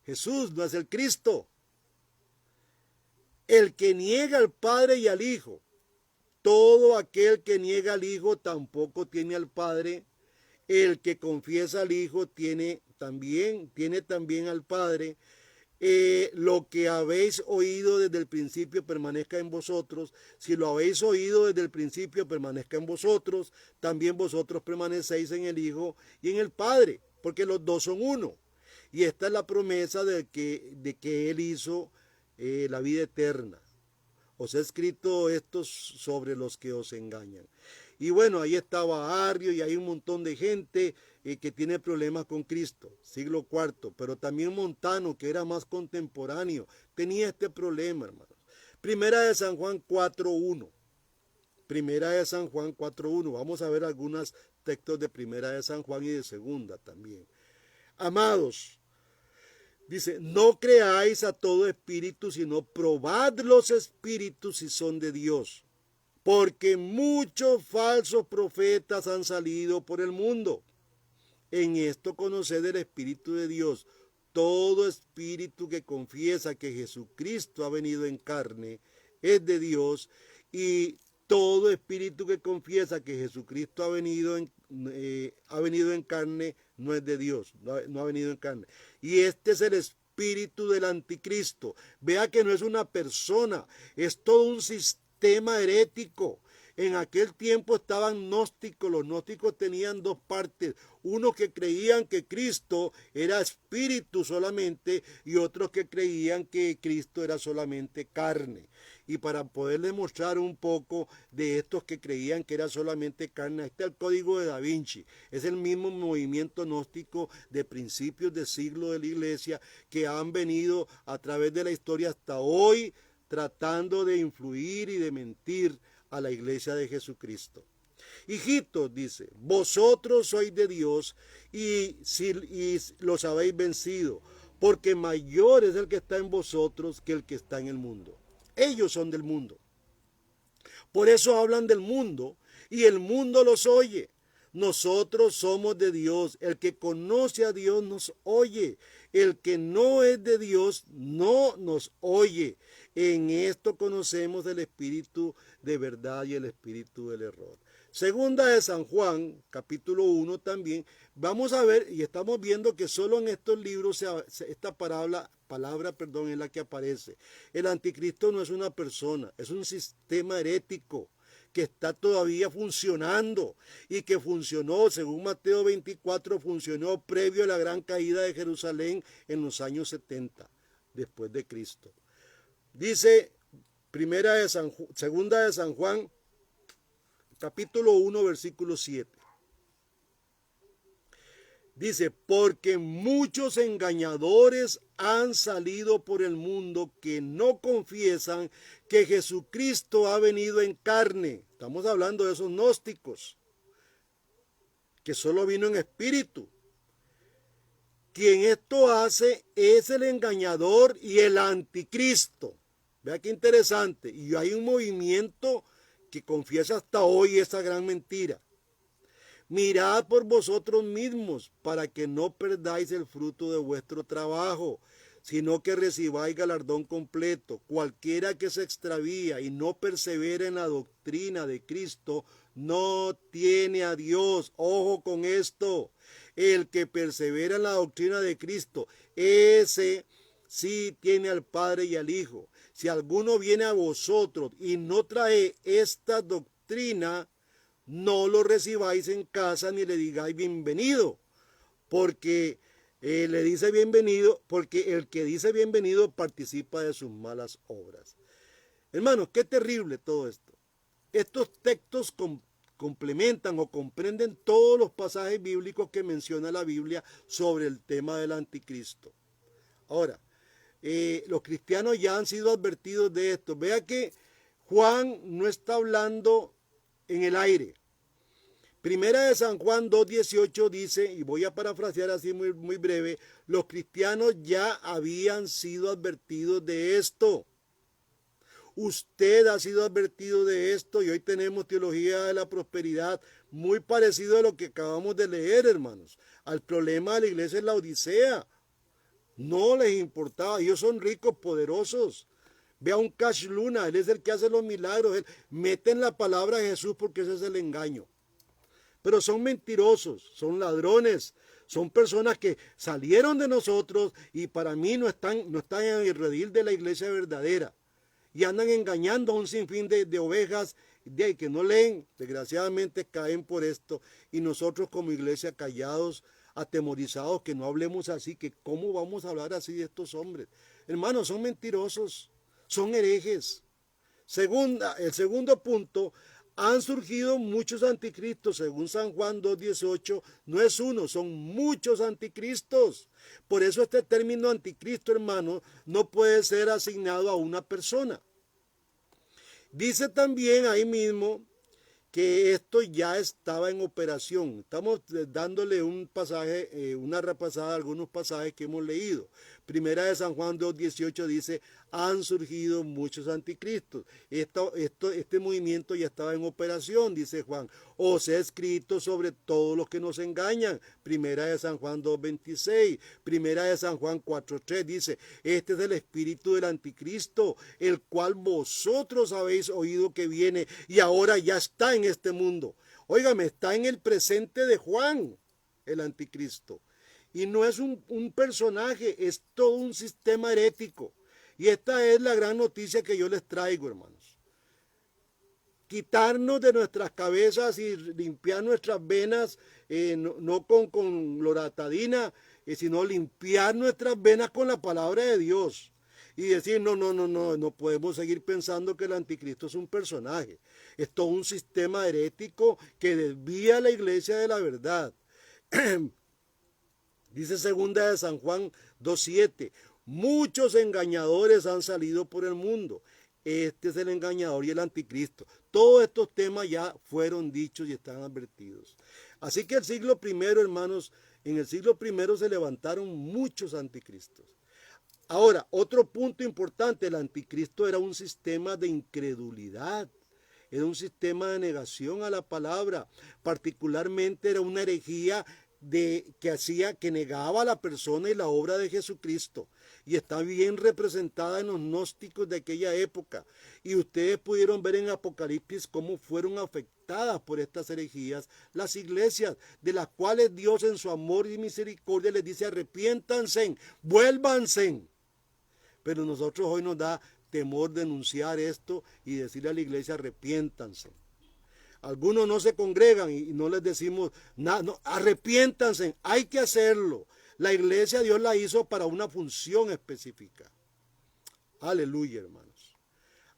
Jesús no es el Cristo. El que niega al Padre y al Hijo, todo aquel que niega al Hijo tampoco tiene al Padre. El que confiesa al Hijo tiene también al Padre. Lo que habéis oído desde el principio permanezca en vosotros. Si lo habéis oído desde el principio permanezca en vosotros, también vosotros permanecéis en el Hijo y en el Padre, porque los dos son uno. Y esta es la promesa de que Él hizo la vida eterna. Os he escrito esto sobre los que os engañan. Y bueno, ahí estaba Arrio y hay un montón de gente que tiene problemas con Cristo, siglo IV, pero también Montano, que era más contemporáneo, tenía este problema, hermanos. Primera de San Juan 4.1. Primera de San Juan 4.1. Vamos a ver algunos textos de Primera de San Juan y de Segunda también. Amados, dice, no creáis a todo espíritu, sino probad los espíritus si son de Dios. Porque muchos falsos profetas han salido por el mundo. En esto conoced el Espíritu de Dios. Todo espíritu que confiesa que Jesucristo ha venido en carne es de Dios, y todo espíritu que confiesa que Jesucristo ha venido en carne no es de Dios, no ha venido en carne. Y este es el espíritu del anticristo. Vea que no es una persona, es todo un sistema herético. En aquel tiempo estaban gnósticos. Los gnósticos tenían dos partes. Unos que creían que Cristo era espíritu solamente y otros que creían que Cristo era solamente carne. Y para poder demostrar un poco de estos que creían que era solamente carne, este es el Código de Da Vinci. Es el mismo movimiento gnóstico de principios de siglo de la iglesia que han venido a través de la historia hasta hoy tratando de influir y de mentir a la iglesia de Jesucristo. Hijitos, dice, vosotros sois de Dios y los habéis vencido, porque mayor es el que está en vosotros que el que está en el mundo. Ellos son del mundo. Por eso hablan del mundo y el mundo los oye. Nosotros somos de Dios. El que conoce a Dios nos oye. El que no es de Dios no nos oye. En esto conocemos el espíritu de verdad y el espíritu del error. Segunda de San Juan, capítulo 1 también, vamos a ver y estamos viendo que solo en estos libros esta palabra es la que aparece. El anticristo no es una persona, es un sistema herético que está todavía funcionando y que funcionó, según Mateo 24, funcionó previo a la gran caída de Jerusalén en los años 70 después de Cristo. Dice segunda de San Juan, capítulo 1, versículo 7. Dice, porque muchos engañadores han salido por el mundo que no confiesan que Jesucristo ha venido en carne. Estamos hablando de esos gnósticos, que solo vino en espíritu. Quien esto hace es el engañador y el anticristo. Vea qué interesante. Y hay un movimiento que confiesa hasta hoy esa gran mentira. Mirad por vosotros mismos para que no perdáis el fruto de vuestro trabajo, sino que recibáis galardón completo. Cualquiera que se extravía y no persevera en la doctrina de Cristo, no tiene a Dios. Ojo con esto. El que persevera en la doctrina de Cristo, ese sí tiene al Padre y al Hijo. Si alguno viene a vosotros y no trae esta doctrina, no lo recibáis en casa ni le digáis bienvenido, porque le dice bienvenido, porque el que dice bienvenido participa de sus malas obras. Hermanos, qué terrible todo esto. Estos textos complementan o comprenden todos los pasajes bíblicos que menciona la Biblia sobre el tema del anticristo. Ahora, los cristianos ya han sido advertidos de esto. Vea que Juan no está hablando en el aire. Primera de San Juan 2:18 dice, y voy a parafrasear así muy breve, los cristianos ya habían sido advertidos de esto. Usted ha sido advertido de esto y hoy tenemos teología de la prosperidad muy parecido a lo que acabamos de leer, hermanos. Al problema de la iglesia en la Odisea. No les importaba, ellos son ricos, poderosos. Ve a un Cash Luna, él es el que hace los milagros, él mete en la palabra de Jesús porque ese es el engaño. Pero son mentirosos, son ladrones, son personas que salieron de nosotros y para mí no están en el redil de la iglesia verdadera. Y andan engañando a un sinfín de ovejas que no leen, desgraciadamente caen por esto. Y nosotros como iglesia callados, atemorizados, que no hablemos así, que cómo vamos a hablar así de estos hombres. Hermanos, son mentirosos, son herejes. El segundo punto, han surgido muchos anticristos, según San Juan 2:18, no es uno, son muchos anticristos. Por eso este término anticristo, hermano, no puede ser asignado a una persona. Dice también ahí mismo que esto ya estaba en operación. Estamos dándole un pasaje, una repasada a algunos pasajes que hemos leído. Primera de San Juan 2:18 dice, han surgido muchos anticristos. Este movimiento ya estaba en operación, dice Juan. Os he escrito sobre todos los que nos engañan. Primera de San Juan 2:26. Primera de San Juan 4:3 dice, este es el espíritu del anticristo, el cual vosotros habéis oído que viene y ahora ya está en este mundo. Óigame, está en el presente de Juan, el anticristo. Y no es un personaje, es todo un sistema herético. Y esta es la gran noticia que yo les traigo, hermanos. Quitarnos de nuestras cabezas y limpiar nuestras venas, no con loratadina, sino limpiar nuestras venas con la palabra de Dios. Y decir, no podemos seguir pensando que el anticristo es un personaje. Es todo un sistema herético que desvía a la iglesia de la verdad. Dice segunda de San Juan 2:7, muchos engañadores han salido por el mundo. Este es el engañador y el anticristo. Todos estos temas ya fueron dichos y están advertidos. Así que el siglo primero, hermanos, en el siglo primero se levantaron muchos anticristos. Ahora, otro punto importante, el anticristo era un sistema de incredulidad. Era un sistema de negación a la palabra. Particularmente era una herejía que negaba a la persona y la obra de Jesucristo, y está bien representada en los gnósticos de aquella época, y ustedes pudieron ver en Apocalipsis cómo fueron afectadas por estas herejías las iglesias, de las cuales Dios en su amor y misericordia les dice arrepiéntanse, vuélvanse. Pero nosotros hoy nos da temor denunciar esto y decirle a la iglesia arrepiéntanse. Algunos no se congregan y no les decimos nada, no, arrepiéntanse, hay que hacerlo. La iglesia Dios la hizo para una función específica. Aleluya, hermanos.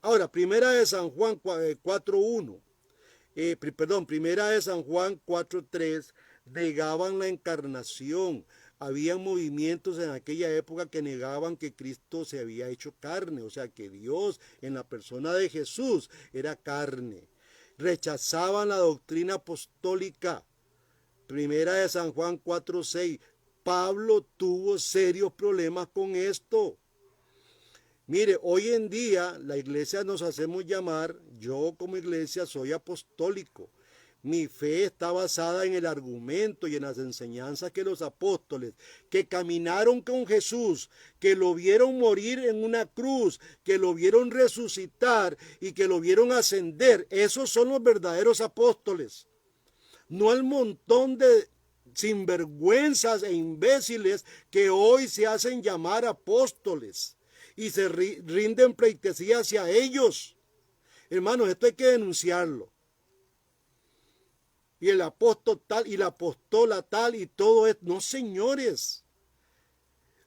Ahora, primera de San Juan 4:1, primera de San Juan 4:3 negaban la encarnación. Había movimientos en aquella época que negaban que Cristo se había hecho carne, o sea que Dios en la persona de Jesús era carne. Rechazaban la doctrina apostólica. Primera de San Juan 4:6. Pablo tuvo serios problemas con esto. Mire, hoy en día la iglesia nos hacemos llamar, yo como iglesia soy apostólico. Mi fe está basada en el argumento y en las enseñanzas que los apóstoles, que caminaron con Jesús, que lo vieron morir en una cruz, que lo vieron resucitar y que lo vieron ascender, esos son los verdaderos apóstoles. No el montón de sinvergüenzas e imbéciles que hoy se hacen llamar apóstoles y se rinden pleitesía hacia ellos. Hermanos, esto hay que denunciarlo. Y el apóstol tal y la apostola tal y todo esto. No, señores.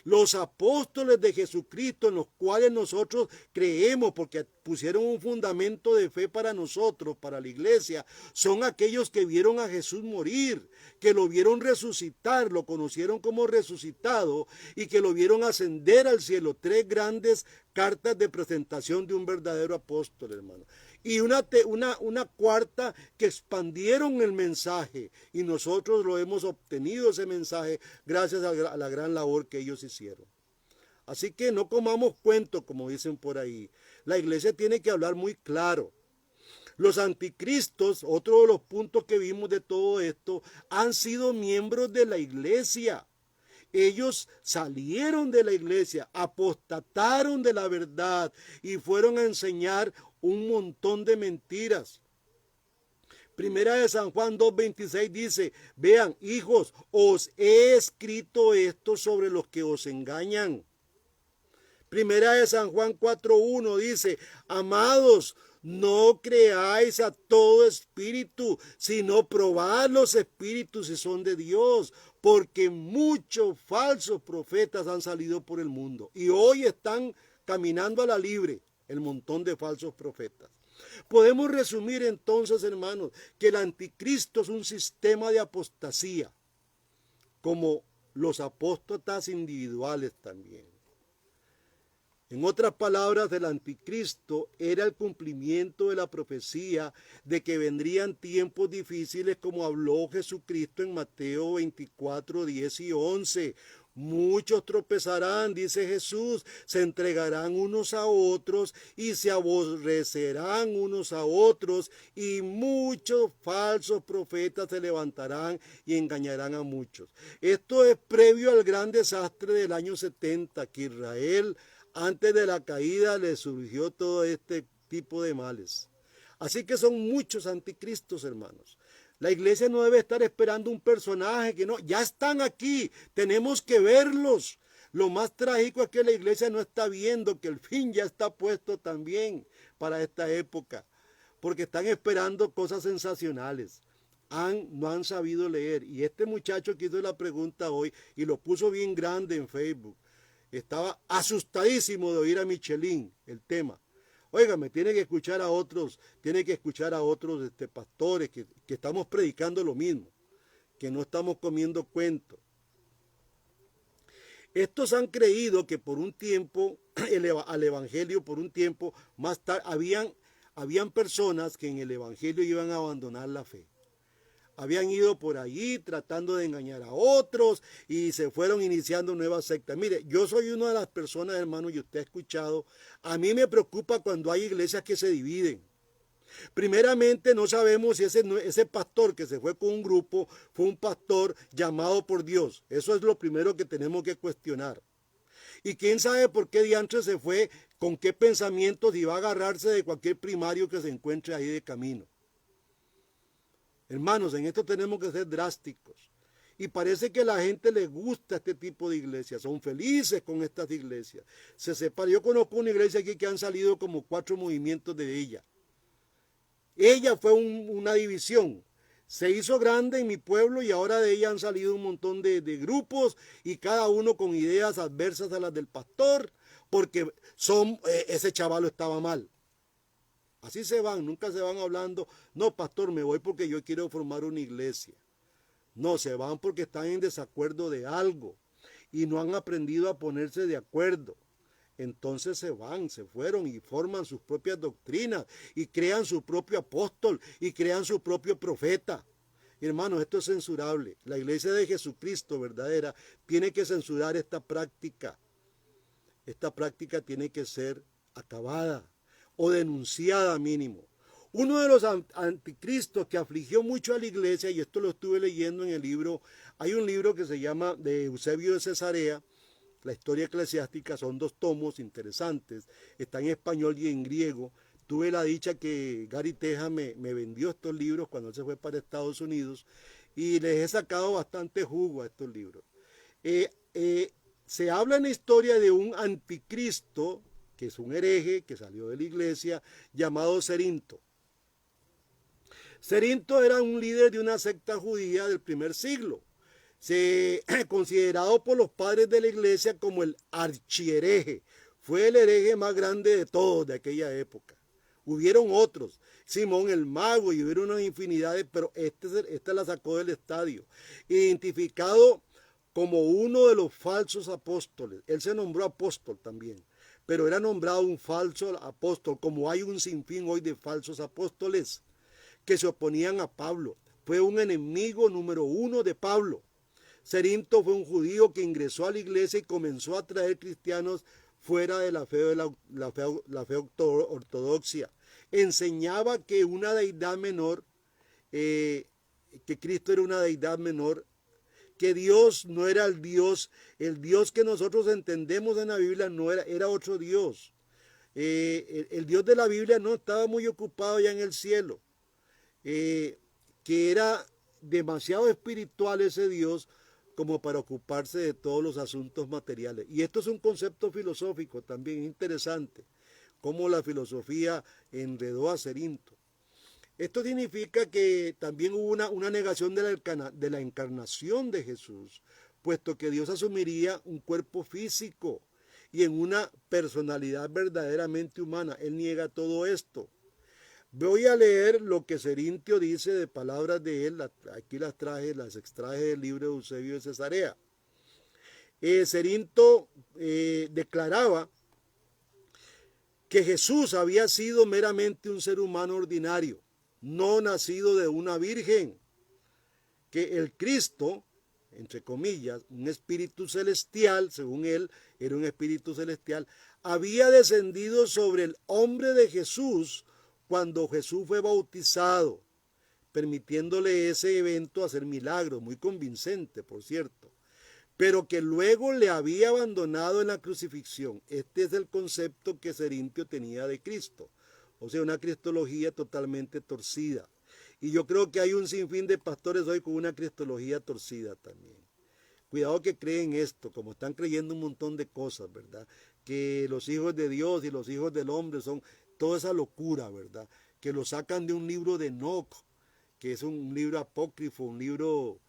Los apóstoles de Jesucristo en los cuales nosotros creemos porque pusieron un fundamento de fe para nosotros, para la iglesia, son aquellos que vieron a Jesús morir, que lo vieron resucitar, lo conocieron como resucitado y que lo vieron ascender al cielo. Tres grandes cartas de presentación de un verdadero apóstol, hermano. Y una cuarta que expandieron el mensaje y nosotros lo hemos obtenido ese mensaje gracias a la gran labor que ellos hicieron. Así que no comamos cuentos como dicen por ahí. La iglesia tiene que hablar muy claro. Los anticristos, otro de los puntos que vimos de todo esto, han sido miembros de la iglesia. Ellos salieron de la iglesia, apostataron de la verdad y fueron a enseñar un montón de mentiras. Primera de San Juan 2:26 dice, vean, hijos, os he escrito esto sobre los que os engañan. Primera de San Juan 4:1 dice, amados, no creáis a todo espíritu, sino probad los espíritus si son de Dios, porque muchos falsos profetas han salido por el mundo y hoy están caminando a la libre el montón de falsos profetas. Podemos resumir entonces, hermanos, que el anticristo es un sistema de apostasía, como los apóstatas individuales también. En otras palabras, el anticristo era el cumplimiento de la profecía de que vendrían tiempos difíciles como habló Jesucristo en Mateo 24, 10 y 11. Muchos tropezarán, dice Jesús, se entregarán unos a otros y se aborrecerán unos a otros y muchos falsos profetas se levantarán y engañarán a muchos. Esto es previo al gran desastre del año 70 que Israel antes de la caída le surgió todo este tipo de males. Así que son muchos anticristos, hermanos. La iglesia no debe estar esperando un personaje que no, ya están aquí, tenemos que verlos. Lo más trágico es que la iglesia no está viendo que el fin ya está puesto también para esta época, porque están esperando cosas sensacionales. No han sabido leer. Y este muchacho que hizo la pregunta hoy y lo puso bien grande en Facebook, estaba asustadísimo de oír a Michelin el tema. Óigame, tiene que escuchar a otros pastores que estamos predicando lo mismo, que no estamos comiendo cuentos. Estos han creído que por un tiempo, al evangelio por un tiempo, más tarde, habían personas que en el evangelio iban a abandonar la fe. Habían ido por allí tratando de engañar a otros y se fueron iniciando nuevas sectas. Mire, yo soy una de las personas, hermano, y usted ha escuchado, a mí me preocupa cuando hay iglesias que se dividen. Primeramente, no sabemos si ese pastor que se fue con un grupo fue un pastor llamado por Dios. Eso es lo primero que tenemos que cuestionar. Y quién sabe por qué diantre se fue, con qué pensamientos y va a agarrarse de cualquier primario que se encuentre ahí de camino. Hermanos, en esto tenemos que ser drásticos. Y parece que a la gente le gusta este tipo de iglesias. Son felices con estas iglesias. Se separa. Yo conozco una iglesia aquí que han salido como 4 movimientos de ella. Ella fue una división. Se hizo grande en mi pueblo y ahora de ella han salido un montón de grupos y cada uno con ideas adversas a las del pastor porque ese chavalo estaba mal. Así se van, nunca se van hablando, no pastor, me voy porque yo quiero formar una iglesia. No, se van porque están en desacuerdo de algo y no han aprendido a ponerse de acuerdo. Entonces se van, se fueron y forman sus propias doctrinas y crean su propio apóstol y crean su propio profeta. Hermanos, esto es censurable. La iglesia de Jesucristo verdadera tiene que censurar esta práctica. Esta práctica tiene que ser acabada o denunciada mínimo. Uno de los anticristos que afligió mucho a la iglesia, y esto lo estuve leyendo en el libro, hay un libro que se llama de Eusebio de Cesarea, la historia eclesiástica, son 2 tomos interesantes, está en español y en griego. Tuve la dicha que Gary Teja me vendió estos libros cuando él se fue para Estados Unidos y les he sacado bastante jugo a estos libros. Se habla en la historia de un anticristo, que es un hereje que salió de la iglesia, llamado Cerinto. Cerinto era un líder de una secta judía del primer siglo, considerado por los padres de la iglesia como el archihereje. Fue el hereje más grande de todos de aquella época. Hubieron otros, Simón el Mago, y hubieron una infinidad, pero este la sacó del estadio. Identificado como uno de los falsos apóstoles. Él se nombró apóstol también, pero era nombrado un falso apóstol, como hay un sinfín hoy de falsos apóstoles que se oponían a Pablo. Fue un enemigo número 1 de Pablo. Cerinto fue un judío que ingresó a la iglesia y comenzó a traer cristianos fuera de la fe ortodoxa. Enseñaba que una deidad menor, que Cristo era una deidad menor, que Dios no era el Dios que nosotros entendemos en la Biblia, no era otro Dios. El Dios de la Biblia no estaba muy ocupado ya en el cielo, que era demasiado espiritual ese Dios como para ocuparse de todos los asuntos materiales. Y esto es un concepto filosófico también interesante, cómo la filosofía enredó a Cerinto. Esto significa que también hubo una negación de la encarnación de Jesús, puesto que Dios asumiría un cuerpo físico y en una personalidad verdaderamente humana. Él niega todo esto. Voy a leer lo que Cerintio dice de palabras de él. Aquí las extraje del libro de Eusebio de Cesarea. Cerinto declaraba que Jesús había sido meramente un ser humano ordinario, no nacido de una virgen, que el Cristo, entre comillas, un espíritu celestial, según él, era un espíritu celestial, había descendido sobre el hombre de Jesús cuando Jesús fue bautizado, permitiéndole ese evento hacer milagros, muy convincente, por cierto, pero que luego le había abandonado en la crucifixión. Este es el concepto que Cerintio tenía de Cristo, o sea, una cristología totalmente torcida. Y yo creo que hay un sinfín de pastores hoy con una cristología torcida también. Cuidado que creen esto, como están creyendo un montón de cosas, ¿verdad? Que los hijos de Dios y los hijos del hombre son toda esa locura, ¿verdad? Que lo sacan de un libro de Enoc, que es un libro apócrifo, un libro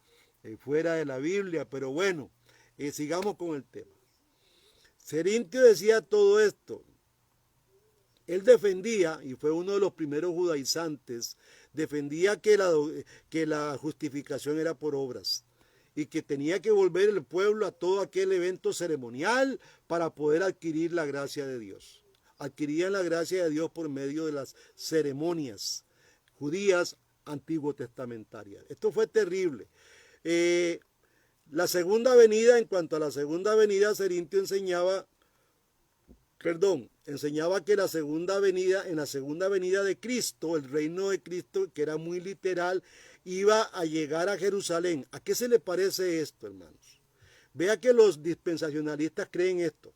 fuera de la Biblia, pero bueno, sigamos con el tema. Cerintio decía todo esto. Él defendía, y fue uno de los primeros judaizantes, defendía que la justificación era por obras y que tenía que volver el pueblo a todo aquel evento ceremonial para poder adquirir la gracia de Dios. Adquirían la gracia de Dios por medio de las ceremonias judías antiguo testamentarias. Esto fue terrible. La segunda venida, en cuanto a la segunda venida, Cerintio enseñaba que en la segunda venida de Cristo, el reino de Cristo, que era muy literal, iba a llegar a Jerusalén. ¿A qué se le parece esto, hermanos? Vea que los dispensacionalistas creen esto,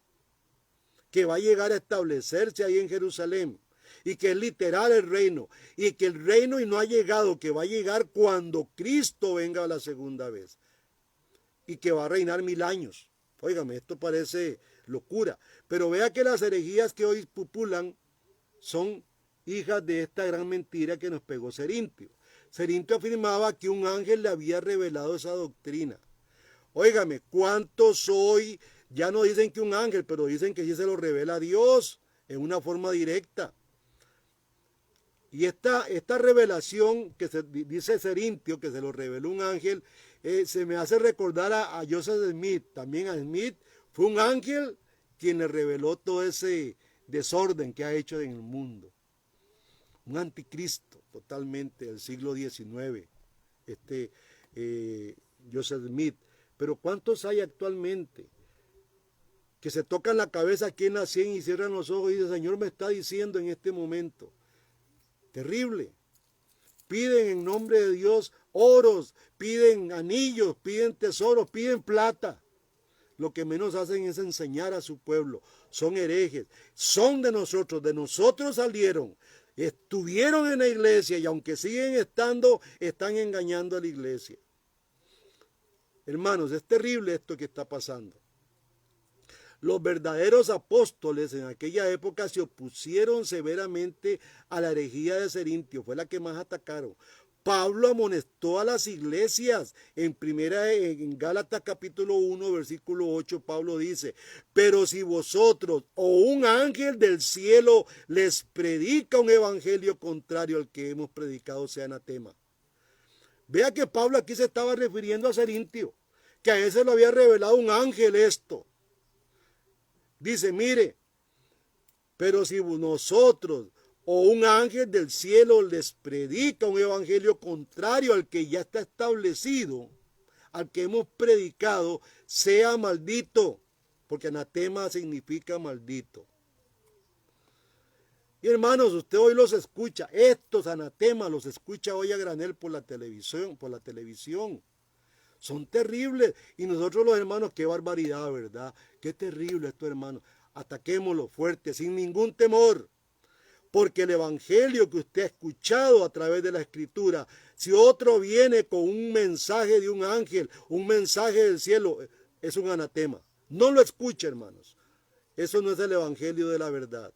que va a llegar a establecerse ahí en Jerusalén, y que es literal el reino, y que el reino y no ha llegado, que va a llegar cuando Cristo venga la segunda vez, y que va a reinar 1000 años. Óigame, esto parece locura, pero vea que las herejías que hoy populan son hijas de esta gran mentira que nos pegó Cerintio. Cerintio afirmaba que un ángel le había revelado esa doctrina. Óigame, ¿cuántos hoy ya no dicen que un ángel, pero dicen que sí se lo revela Dios en una forma directa? Y esta revelación que dice Cerintio, que se lo reveló un ángel, se me hace recordar a Joseph Smith. También a Smith fue un ángel quien le reveló todo ese desorden que ha hecho en el mundo. Un anticristo totalmente del siglo XIX, Joseph Smith. Pero ¿cuántos hay actualmente que se tocan la cabeza aquí en la sien y cierran los ojos y dicen, Señor me está diciendo en este momento? Terrible. Piden en nombre de Dios oros, piden anillos, piden tesoros, piden plata. Lo que menos hacen es enseñar a su pueblo. Son herejes, son de nosotros salieron, estuvieron en la iglesia y aunque siguen estando, están engañando a la iglesia. Hermanos, es terrible esto que está pasando. Los verdaderos apóstoles en aquella época se opusieron severamente a la herejía de Cerintio, fue la que más atacaron. Pablo amonestó a las iglesias. En Gálatas capítulo 1, versículo 8, Pablo dice, pero si vosotros o un ángel del cielo les predica un evangelio contrario al que hemos predicado, sea anatema. Vea que Pablo aquí se estaba refiriendo a Cerintio, que a ese lo había revelado un ángel esto. Dice, mire, pero si nosotros o un ángel del cielo les predica un evangelio contrario al que ya está establecido, al que hemos predicado, sea maldito, porque anatema significa maldito. Y hermanos, usted hoy los escucha, estos anatemas los escucha hoy a granel por la televisión. Son terribles. Y nosotros los hermanos, qué barbaridad, ¿verdad? Qué terrible esto, hermanos. Ataquémoslo fuerte, sin ningún temor. Porque el evangelio que usted ha escuchado a través de la escritura, si otro viene con un mensaje de un ángel, un mensaje del cielo, es un anatema. No lo escuche, hermanos. Eso no es el evangelio de la verdad.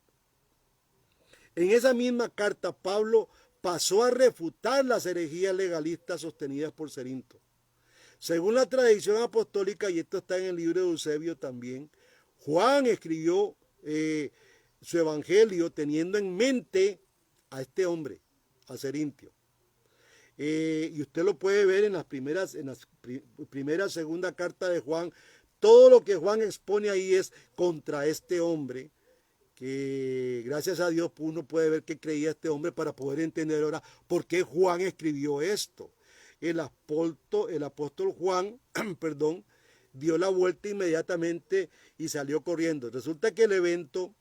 En esa misma carta, Pablo pasó a refutar las herejías legalistas sostenidas por Cerinto. Según la tradición apostólica, y esto está en el libro de Eusebio también, Juan escribió su evangelio teniendo en mente a este hombre, a Cerintio. Y usted lo puede ver en las segunda carta de Juan. Todo lo que Juan expone ahí es contra este hombre, que gracias a Dios uno puede ver que creía este hombre para poder entender ahora por qué Juan escribió esto. El apóstol Juan, dio la vuelta inmediatamente y salió corriendo. Resulta que el evento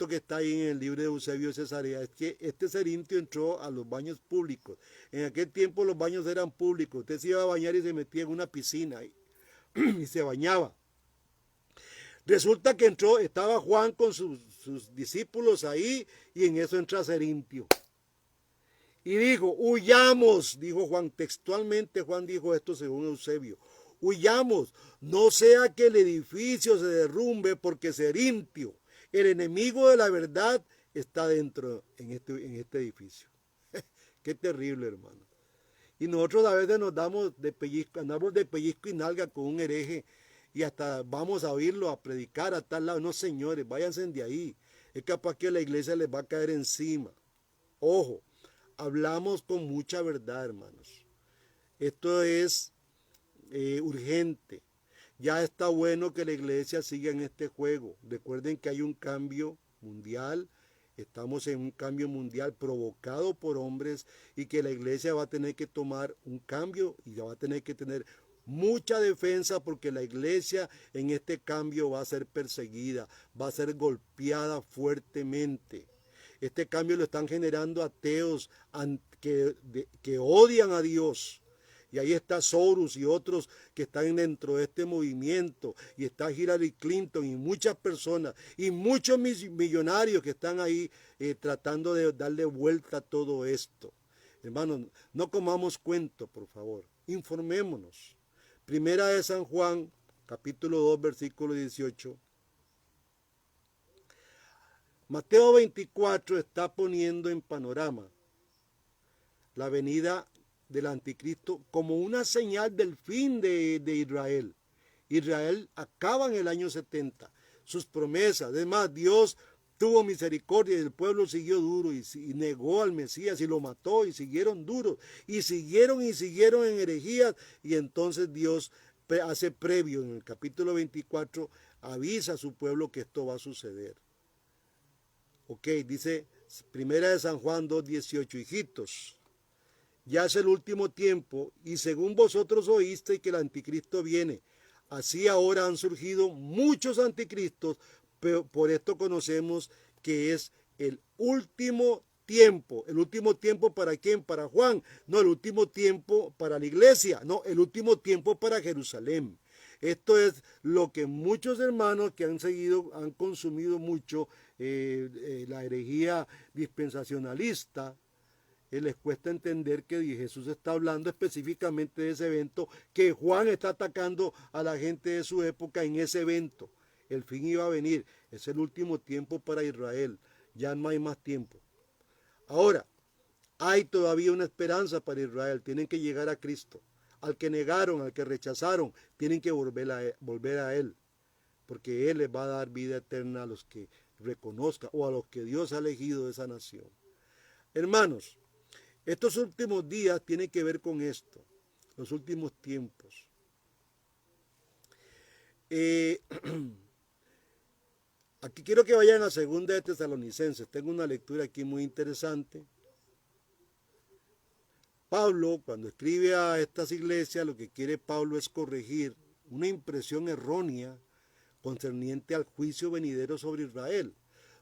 que está ahí en el libro de Eusebio de Cesarea es que este Cerintio entró a los baños públicos. En aquel tiempo los baños eran públicos. Usted se iba a bañar y se metía en una piscina y se bañaba. Resulta que estaba Juan con sus discípulos ahí y en eso entra Cerintio. Y dijo, huyamos, dijo Juan, textualmente Juan dijo esto según Eusebio, huyamos, no sea que el edificio se derrumbe porque Cerintio, el enemigo de la verdad, está dentro en este edificio. Qué terrible, hermano. Y nosotros a veces andamos de pellizco y nalga con un hereje y hasta vamos a oírlo a predicar a tal lado. No, señores, váyanse de ahí. Es capaz que la iglesia les va a caer encima. Ojo. Hablamos con mucha verdad, hermanos. Esto es urgente. Ya está bueno que la iglesia siga en este juego. Recuerden que hay un cambio mundial. Estamos en un cambio mundial provocado por hombres y que la iglesia va a tener que tomar un cambio y va a tener que tener mucha defensa porque la iglesia en este cambio va a ser perseguida, va a ser golpeada fuertemente. Este cambio lo están generando ateos que odian a Dios. Y ahí está Soros y otros que están dentro de este movimiento. Y está Hillary Clinton y muchas personas y muchos millonarios que están ahí tratando de darle vuelta a todo esto. Hermanos, no comamos cuento, por favor. Informémonos. Primera de San Juan, capítulo 2, versículo 18. Mateo 24 está poniendo en panorama la venida del anticristo como una señal del fin de Israel. Israel acaba en el año 70. Sus promesas, además Dios tuvo misericordia y el pueblo siguió duro y negó al Mesías y lo mató y siguieron duros y siguieron en herejías, y entonces Dios hace previo en el capítulo 24, avisa a su pueblo que esto va a suceder. Ok, dice Primera de San Juan 2:18, hijitos, ya es el último tiempo, y según vosotros oísteis que el anticristo viene, así ahora han surgido muchos anticristos, pero por esto conocemos que es el último tiempo. ¿El último tiempo para quién? Para Juan. No, el último tiempo para la iglesia. No, el último tiempo para Jerusalén. Esto es lo que muchos hermanos que han seguido, han consumido mucho la herejía dispensacionalista, les cuesta entender que Jesús está hablando específicamente de ese evento, que Juan está atacando a la gente de su época en ese evento. El fin iba a venir, es el último tiempo para Israel, ya no hay más tiempo. Ahora, hay todavía una esperanza para Israel, tienen que llegar a Cristo. Al que negaron, al que rechazaron, tienen que volver a Él, porque Él les va a dar vida eterna a los que reconozcan o a los que Dios ha elegido de esa nación. Hermanos, estos últimos días tienen que ver con esto, los últimos tiempos. Aquí quiero que vayan a 2 de Tesalonicenses. Tengo una lectura aquí muy interesante. Pablo, cuando escribe a estas iglesias, lo que quiere Pablo es corregir una impresión errónea concerniente al juicio venidero sobre Israel.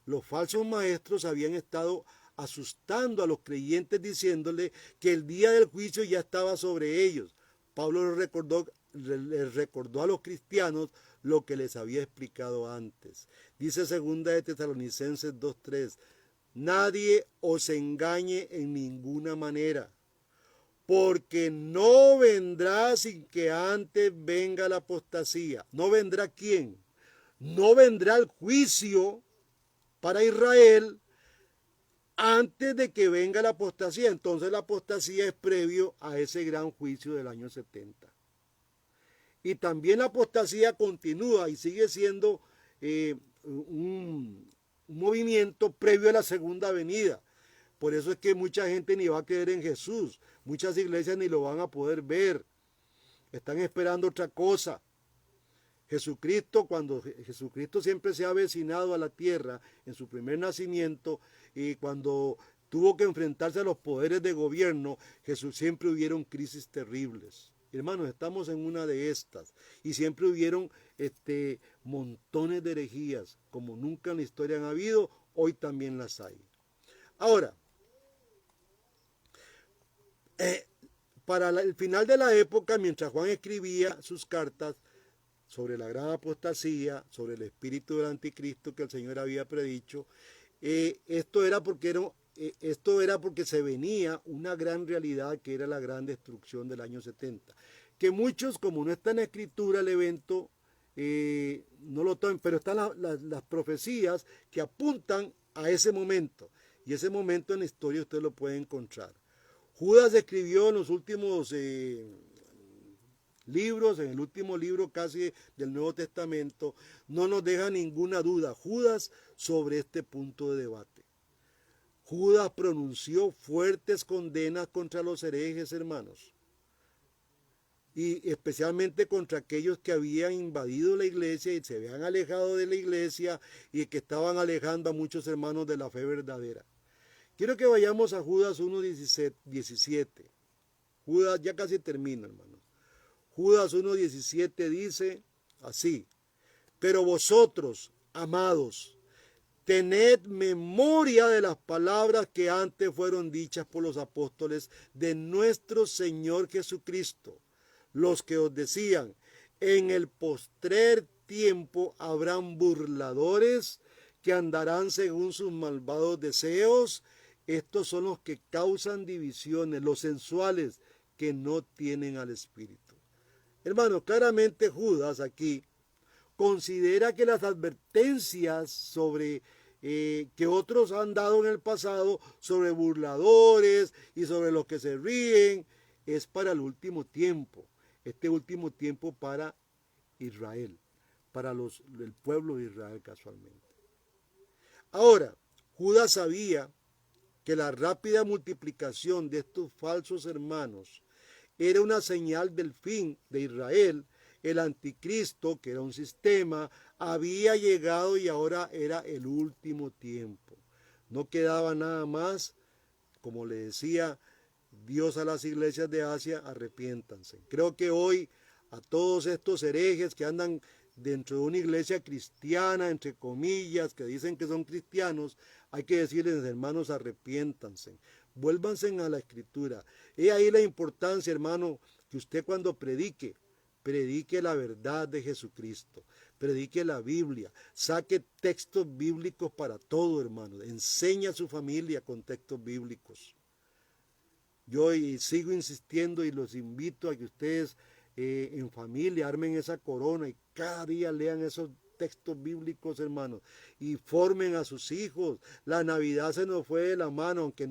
Los falsos maestros habían estado asustando a los creyentes diciéndole que el día del juicio ya estaba sobre ellos. Pablo les recordó a los cristianos lo que les había explicado antes. Dice 2 de Tesalonicenses 2:3, nadie os engañe en ninguna manera, porque no vendrá sin que antes venga la apostasía. ¿No vendrá quién? No vendrá el juicio para Israel antes de que venga la apostasía. Entonces la apostasía es previo a ese gran juicio del año 70. Y también la apostasía continúa y sigue siendo un movimiento previo a la segunda venida. Por eso es que mucha gente ni va a creer en Jesús. Muchas iglesias ni lo van a poder ver. Están esperando otra cosa. Cuando Jesucristo siempre se ha avecinado a la tierra en su primer nacimiento, y cuando tuvo que enfrentarse a los poderes de gobierno, siempre hubieron crisis terribles. Hermanos, estamos en una de estas, y siempre hubieron montones de herejías, como nunca en la historia han habido, hoy también las hay. Ahora, para el final de la época, mientras Juan escribía sus cartas sobre la gran apostasía, sobre el espíritu del anticristo que el Señor había predicho, esto era porque se venía una gran realidad que era la gran destrucción del año 70. Que muchos, como no está en la escritura el evento, no lo toman, pero están las profecías que apuntan a ese momento. Y ese momento en la historia usted lo puede encontrar. Judas escribió en los últimos libros, en el último libro casi del Nuevo Testamento, no nos deja ninguna duda Judas sobre este punto de debate. Judas pronunció fuertes condenas contra los herejes, hermanos, y especialmente contra aquellos que habían invadido la iglesia y se habían alejado de la iglesia y que estaban alejando a muchos hermanos de la fe verdadera. Quiero que vayamos a Judas 1:17. Judas, ya casi termino, hermanos. Judas 1:17 dice así: pero vosotros, amados, tened memoria de las palabras que antes fueron dichas por los apóstoles de nuestro Señor Jesucristo, los que os decían, en el postrer tiempo habrán burladores que andarán según sus malvados deseos. Estos son los que causan divisiones, los sensuales que no tienen al Espíritu. Hermanos, claramente Judas aquí considera que las advertencias sobre que otros han dado en el pasado sobre burladores y sobre los que se ríen es para el último tiempo. Este último tiempo para Israel, para el pueblo de Israel casualmente. Ahora, Judas sabía que la rápida multiplicación de estos falsos hermanos era una señal del fin de Israel. El anticristo, que era un sistema, había llegado y ahora era el último tiempo. No quedaba nada más, como le decía Dios a las iglesias de Asia, arrepiéntanse. Creo que hoy a todos estos herejes que andan dentro de una iglesia cristiana, entre comillas, que dicen que son cristianos, hay que decirles, hermanos, arrepiéntanse, vuélvanse a la escritura. He ahí la importancia, hermano, que usted cuando predique la verdad de Jesucristo, predique la Biblia, saque textos bíblicos para todo, hermano, enseña a su familia con textos bíblicos. Yo sigo insistiendo y los invito a que ustedes en familia armen esa corona y cada día lean esos textos bíblicos, hermanos, y formen a sus hijos. La Navidad se nos fue de la mano, aunque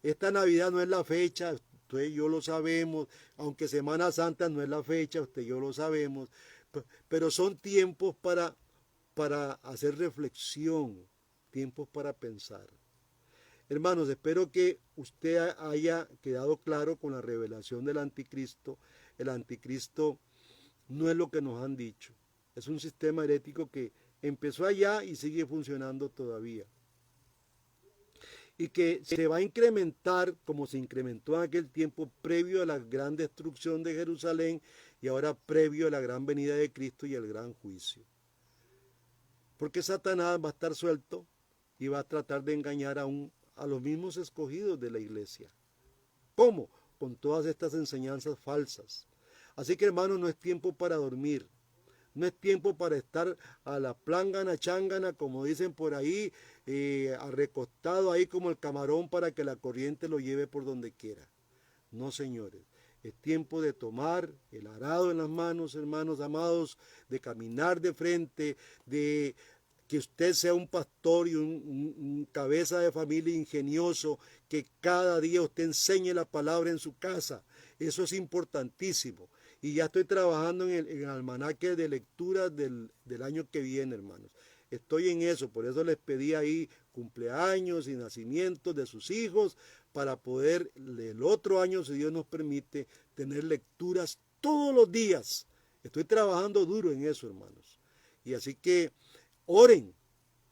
esta Navidad no es la fecha, usted y yo lo sabemos, aunque Semana Santa no es la fecha, usted y yo lo sabemos, pero son tiempos para hacer reflexión, tiempos para pensar. Hermanos, espero que usted haya quedado claro con la revelación del anticristo. El anticristo no es lo que nos han dicho. Es un sistema herético que empezó allá y sigue funcionando todavía. Y que se va a incrementar como se incrementó en aquel tiempo previo a la gran destrucción de Jerusalén y ahora previo a la gran venida de Cristo y el gran juicio. Porque Satanás va a estar suelto y va a tratar de engañar a los mismos escogidos de la iglesia. ¿Cómo? Con todas estas enseñanzas falsas. Así que, hermanos, no es tiempo para dormir. No es tiempo para estar a la plangana, chángana, como dicen por ahí, recostado ahí como el camarón para que la corriente lo lleve por donde quiera. No, señores. Es tiempo de tomar el arado en las manos, hermanos amados, de caminar de frente, de que usted sea un pastor y un cabeza de familia ingenioso, que cada día usted enseñe la palabra en su casa. Eso es importantísimo. Y ya estoy trabajando en el almanaque de lectura del año que viene, hermanos. Estoy en eso, por eso les pedí ahí cumpleaños y nacimientos de sus hijos, para poder el otro año, si Dios nos permite, tener lecturas todos los días. Estoy trabajando duro en eso, hermanos. Y así que oren,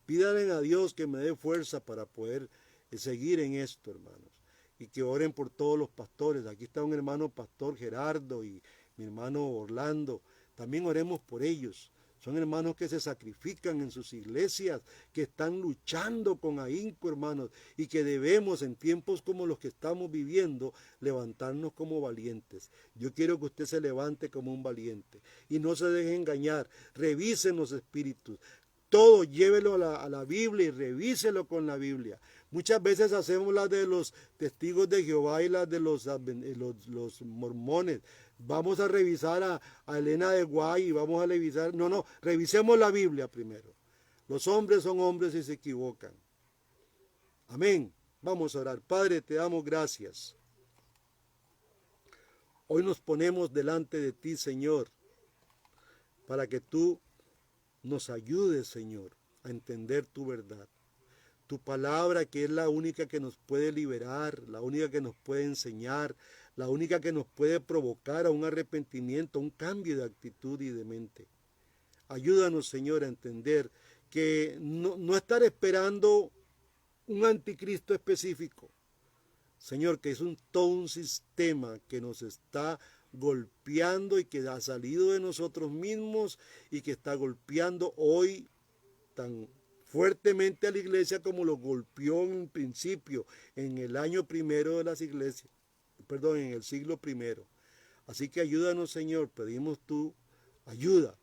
pídanle a Dios que me dé fuerza para poder seguir en esto, hermanos. Y que oren por todos los pastores. Aquí está un hermano pastor Gerardo y mi hermano Orlando. También oremos por ellos. Son hermanos que se sacrifican en sus iglesias, que están luchando con ahínco, hermanos, y que debemos en tiempos como los que estamos viviendo levantarnos como valientes. Yo quiero que usted se levante como un valiente y no se deje engañar. Revisen los espíritus. Todo llévelo a la Biblia y revíselo con la Biblia. Muchas veces hacemos las de los testigos de Jehová y las de los mormones. Vamos a revisar a Elena de Guay y vamos a revisar... No, revisemos la Biblia primero. Los hombres son hombres y se equivocan. Amén. Vamos a orar. Padre, te damos gracias. Hoy nos ponemos delante de ti, Señor, para que tú nos ayudes, Señor, a entender tu verdad. Tu palabra, que es la única que nos puede liberar, la única que nos puede enseñar, la única que nos puede provocar a un arrepentimiento, a un cambio de actitud y de mente. Ayúdanos, Señor, a entender que no estar esperando un anticristo específico, Señor, que es todo un sistema que nos está golpeando y que ha salido de nosotros mismos y que está golpeando hoy tan fuertemente a la iglesia como lo golpeó en principio, en el año primero de las iglesias, en el siglo primero. Así que ayúdanos, Señor, pedimos tu ayuda.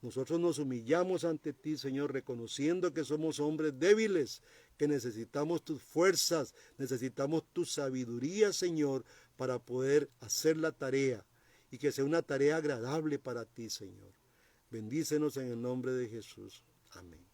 Nosotros nos humillamos ante ti, Señor, reconociendo que somos hombres débiles, que necesitamos tus fuerzas, necesitamos tu sabiduría, Señor, para poder hacer la tarea y que sea una tarea agradable para ti, Señor. Bendícenos en el nombre de Jesús. Amén.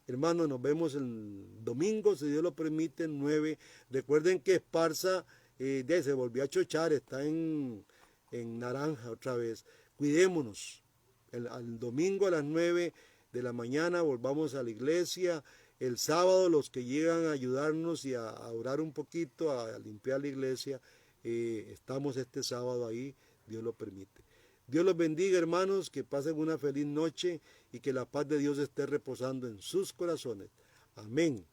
Hermanos, nos vemos el domingo, si Dios lo permite, en 9. Recuerden que Esparza se volvió a chochar, está en naranja otra vez. Cuidémonos. Al domingo a las 9 de la mañana volvamos a la iglesia El sábado los que llegan a ayudarnos y a orar un poquito, a limpiar la iglesia, estamos este sábado ahí, Dios lo permite. Dios los bendiga, hermanos, que pasen una feliz noche y que la paz de Dios esté reposando en sus corazones. Amén.